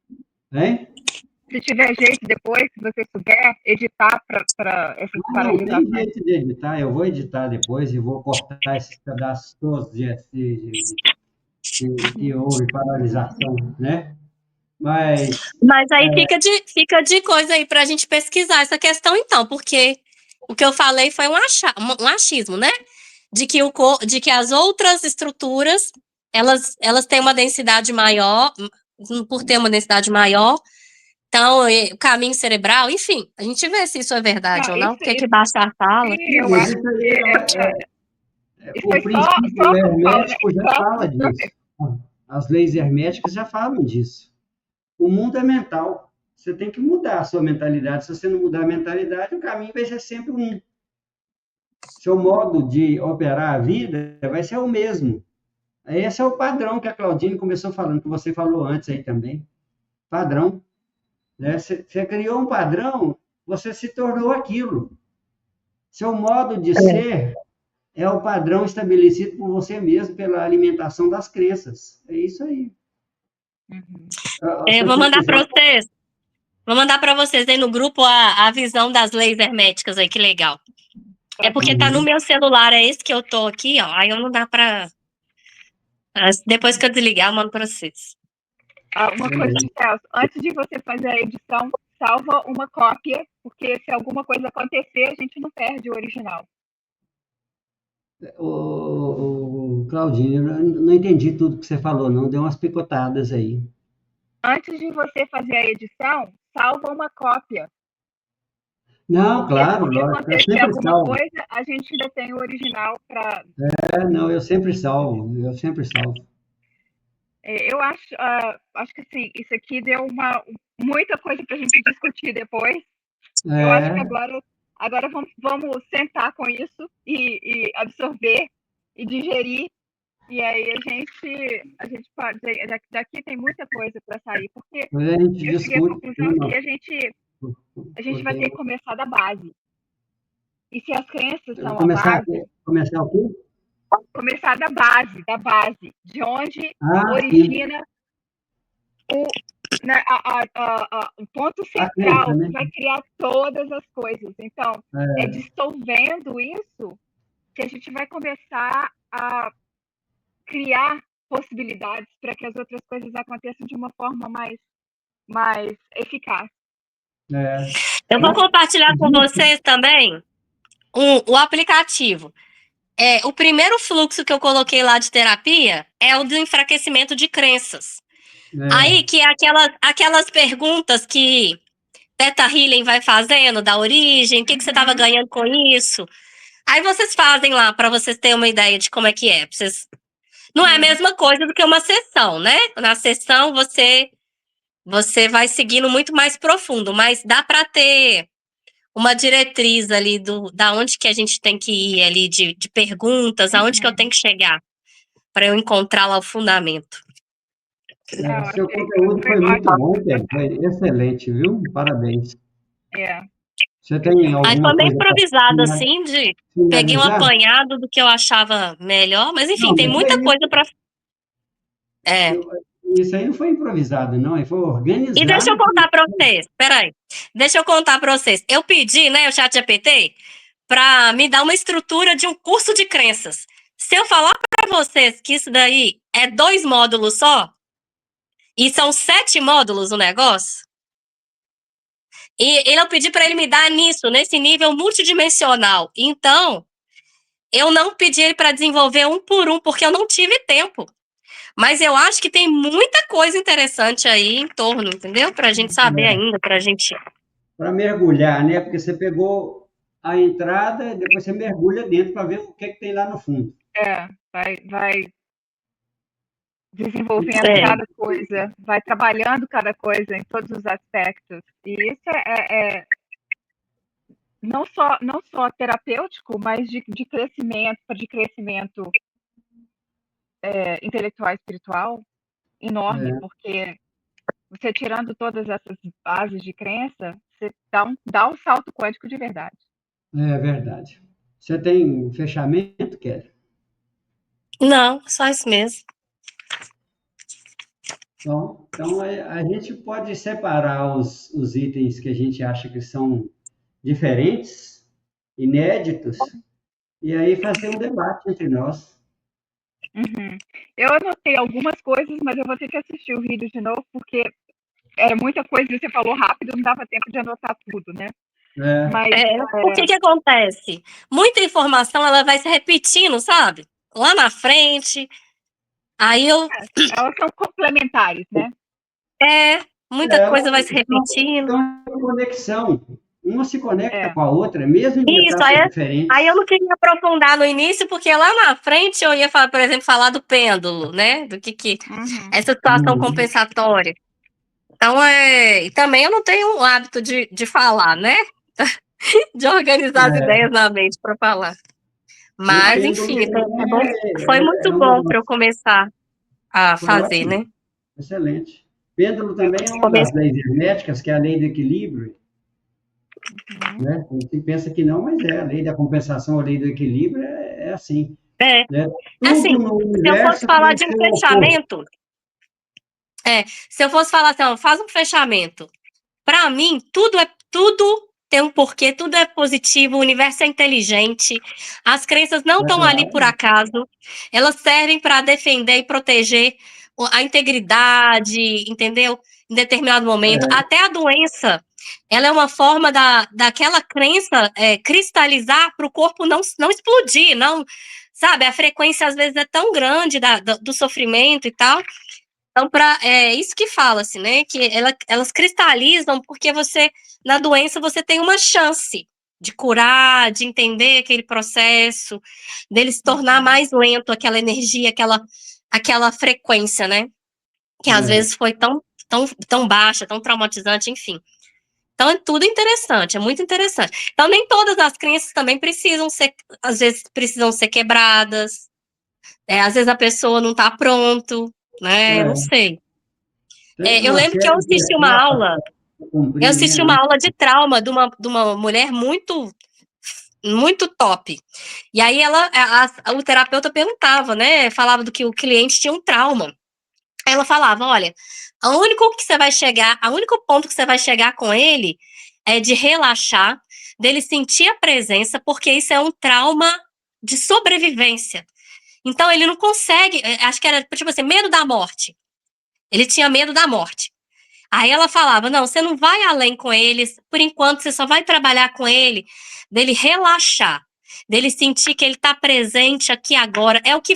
Hein? Se tiver jeito depois, se você souber editar para essa paralisação. Não tem jeito de editar, eu vou editar depois e vou cortar esses pedaços todos que houve paralisação, né? Mas aí fica de coisa aí para a gente pesquisar essa questão, então, porque o que eu falei foi um achismo, né? De que as outras estruturas, elas têm uma densidade maior, por ter uma densidade maior, então, o caminho cerebral, enfim, a gente vê se isso é verdade ou não, o que Bashar fala. Eu acho o princípio hermético já fala disso. As leis herméticas já falam disso. O mundo é mental. Você tem que mudar a sua mentalidade. Se você não mudar a mentalidade, o caminho vai ser sempre um. Seu modo de operar a vida vai ser o mesmo. Esse é o padrão que a Claudine começou falando, que você falou antes aí também. Padrão. Né? Você criou um padrão, você se tornou aquilo. Seu modo de ser é o padrão estabelecido por você mesmo pela alimentação das crenças. É isso aí. Eu vou mandar para vocês. Vou mandar para vocês aí no grupo a visão das leis herméticas aí, que legal. É porque tá no meu celular, é esse que eu tô aqui, ó. Aí eu não dá para. Depois que eu desligar, eu mando para vocês. Uma coisa, Celso, antes de você fazer a edição, salva uma cópia, porque se alguma coisa acontecer, a gente não perde o original. Claudinho, eu não entendi tudo que você falou, não. Deu umas picotadas aí. Antes de você fazer a edição, salva uma cópia. Não, claro, se acontecer alguma salvo. coisa, a gente ainda tem o original para... Não, eu sempre salvo. Eu acho que assim, isso aqui deu muita coisa para a gente discutir depois. Eu acho que agora vamos sentar com isso e absorver e digerir. E aí a gente pode... Daqui tem muita coisa para sair, porque eu cheguei à conclusão que a gente vai ter que começar da base. E se as crenças são a base... Começar o quê? Começar da base, de onde origina né, o ponto A crença, central né? que vai criar todas as coisas. Então, é dissolvendo isso que a gente vai começar a criar possibilidades para que as outras coisas aconteçam de uma forma mais eficaz. É. Eu vou Mas, compartilhar com gente, vocês também o aplicativo. O primeiro fluxo que eu coloquei lá de terapia é o do enfraquecimento de crenças. Aí, que é aquelas perguntas que Teta Healing vai fazendo, da origem, o que você estava ganhando com isso. Aí vocês fazem lá, para vocês terem uma ideia de como é que é. Não é a mesma coisa do que uma sessão, né? Na sessão, você vai seguindo muito mais profundo, mas dá para ter uma diretriz ali da onde que a gente tem que ir ali, de perguntas, aonde que eu tenho que chegar, para eu encontrar lá o fundamento. Não, seu achei, conteúdo foi foi muito ótimo. bom, Pedro. Foi excelente, viu? Parabéns. É. Você tem Aí foi alguma meio coisa para improvisado, assim, peguei um finalizar? apanhado do que eu achava melhor, mas enfim, Não, tem mas muita coisa para. isso aí não foi improvisado, não. Aí foi E deixa eu organizado. contar para vocês, peraí, deixa eu contar para vocês. Eu pedi, né, o ChatGPT, para me dar uma estrutura de um curso de crenças. Se eu falar para vocês que isso daí é 2 módulos só, e são 7 módulos o negócio, e eu pedi para ele me dar nesse nível multidimensional. Então, eu não pedi ele para desenvolver um por um, porque eu não tive tempo. Mas eu acho que tem muita coisa interessante aí em torno, entendeu? Para a gente saber ainda, para a gente. Para mergulhar, né? Porque você pegou a entrada, depois você mergulha dentro para ver o que, que tem lá no fundo. Vai desenvolvendo É. cada coisa, vai trabalhando cada coisa em todos os aspectos. E isso é não só terapêutico, mas de crescimento intelectual e espiritual enorme, porque você tirando todas essas bases de crença, você dá um salto quântico de verdade. É verdade. Você tem um fechamento, Kelly? Não, só isso mesmo. Então a gente pode separar os itens que a gente acha que são diferentes, inéditos, e aí fazer um debate entre nós. Uhum. Eu anotei algumas coisas, mas eu vou ter que assistir o vídeo de novo, porque era muita coisa e você falou rápido, não dava tempo de anotar tudo, né? Mas O que acontece? Muita informação ela vai se repetindo, sabe? Lá na frente. Aí elas são complementares, né? muita coisa vai se repetindo. Então, conexão. Uma se conecta É. com a outra, mesmo em Isso, etapas diferentes. aí eu não queria aprofundar no início, porque lá na frente eu ia, por exemplo, falar do pêndulo, né? Do que essa situação compensatória. Então, e também eu não tenho o hábito de falar, né? De organizar as ideias na mente para falar. Mas, enfim, foi muito bom para eu começar a Foi fazer, ótimo. né? Excelente. Pêndulo também é uma das leis herméticas, que é a lei do equilíbrio. Né? A gente pensa que não, mas é a lei da compensação, a lei do equilíbrio é assim. Né? Assim, Tudo no se eu fosse universo falar tem de um seu fechamento, se eu fosse falar assim, faz um fechamento. Para mim, tudo tem um porquê, tudo é positivo, o universo é inteligente, as crenças não estão ali por acaso, elas servem para defender e proteger a integridade, entendeu? Em determinado momento. Até a doença, ela é uma forma daquela crença cristalizar para o corpo não explodir, não, sabe? A frequência às vezes é tão grande do sofrimento e tal. Então, é isso que fala-se, né? Que elas cristalizam porque na doença, você tem uma chance de curar, de entender aquele processo, dele se tornar mais lento, aquela energia, aquela frequência, né? Que às vezes foi tão baixa, tão traumatizante, enfim. Então, é tudo interessante, é muito interessante. Então, nem todas as crenças também às vezes, precisam ser quebradas. Às vezes a pessoa não está pronto, né? Não sei. Eu lembro que eu assisti uma aula. Eu assisti uma aula de trauma de uma mulher muito, muito top. E aí o terapeuta perguntava, né? Falava do que o cliente tinha um trauma. Aí ela falava, olha, o único ponto que você vai chegar com ele é de relaxar, dele sentir a presença, porque isso é um trauma de sobrevivência. Então ele não consegue, acho que era tipo assim, medo da morte. Ele tinha medo da morte. Aí ela falava, não, você não vai além com eles, por enquanto você só vai trabalhar com ele, dele relaxar, dele sentir que ele está presente aqui agora. É o que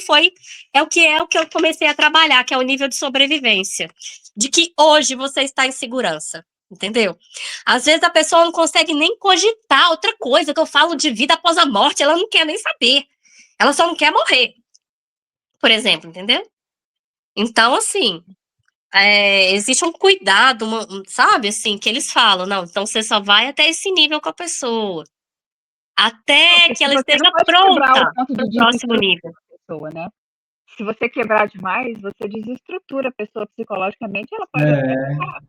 eu comecei a trabalhar, que é o nível de sobrevivência. De que hoje você está em segurança, entendeu? Às vezes a pessoa não consegue nem cogitar outra coisa, que eu falo de vida após a morte, ela não quer nem saber. Ela só não quer morrer, por exemplo, entendeu? Então, assim, existe um cuidado, sabe, assim, que eles falam, não, então você só vai até esse nível com a pessoa, até que ela Você esteja não pode quebrar pronta o ponto para de o próximo desestrutura nível. a pessoa, né? Se você quebrar demais, você desestrutura a pessoa psicologicamente, ela pode até ficar.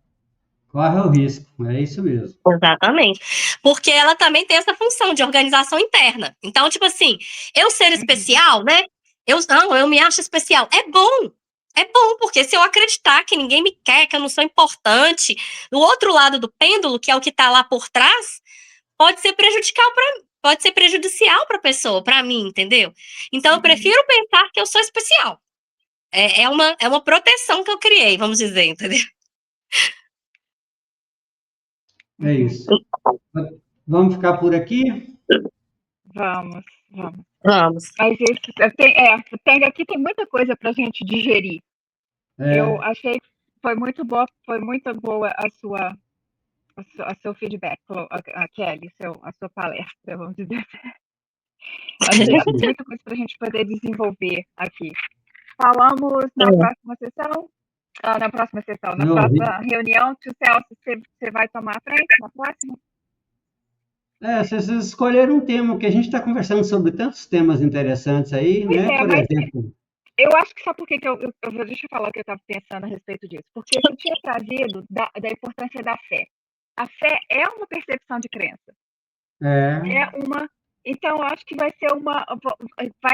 Corre o risco, é isso mesmo. Exatamente. Porque ela também tem essa função de organização interna. Então, tipo assim, eu ser especial, né? Eu me acho especial. É bom. É bom, porque se eu acreditar que ninguém me quer, que eu não sou importante, do outro lado do pêndulo, que é o que tá lá por trás, pode ser prejudicial para a pessoa, para mim, entendeu? Então, eu prefiro pensar que eu sou especial. É uma proteção que eu criei, vamos dizer, entendeu? É isso. Vamos ficar por aqui? Vamos. Vamos. Mas aqui tem muita coisa para a gente digerir. Eu achei que foi muito boa a seu feedback, a Kelly, a sua palestra, vamos dizer. Acho que tem muita coisa para a gente poder desenvolver aqui. Falamos na próxima sessão. Na próxima reunião, você vai tomar a frente na próxima? Vocês escolheram um tema, que a gente está conversando sobre tantos temas interessantes aí, Pois né? é, Por mas exemplo, eu acho que sabe por que deixa eu falar o que eu estava pensando a respeito disso. Porque você tinha trazido da importância da fé. A fé é uma percepção de crença. Então, eu acho que vai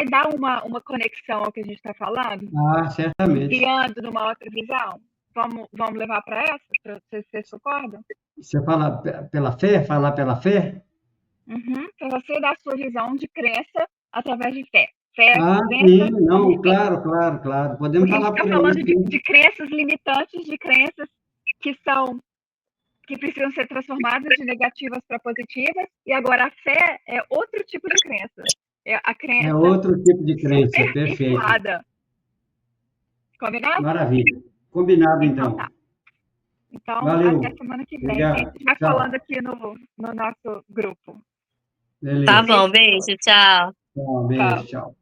dar uma conexão ao que a gente está falando, certamente. guiando numa outra visão. Vamos levar para essa? Vocês concordam? Você fala pela fé? Falar pela fé? Para você dar a sua visão de crença através de fé. Fé, Sim, crença, não, como fé. claro. Podemos Porque a gente falar está por aí, falando sim. de crenças limitantes, de crenças que precisam ser transformadas de negativas para positivas, e agora a fé é outro tipo de crença. É a crença É outro tipo de crença, super perfeito. inflada. Combinado? Maravilha. Combinado, Então então. tá. Então, Valeu. até semana que vem. Obrigado. A gente vai Tchau. falando aqui no nosso grupo. Beleza. Tá bom, beijo, tchau. Beijo, tchau.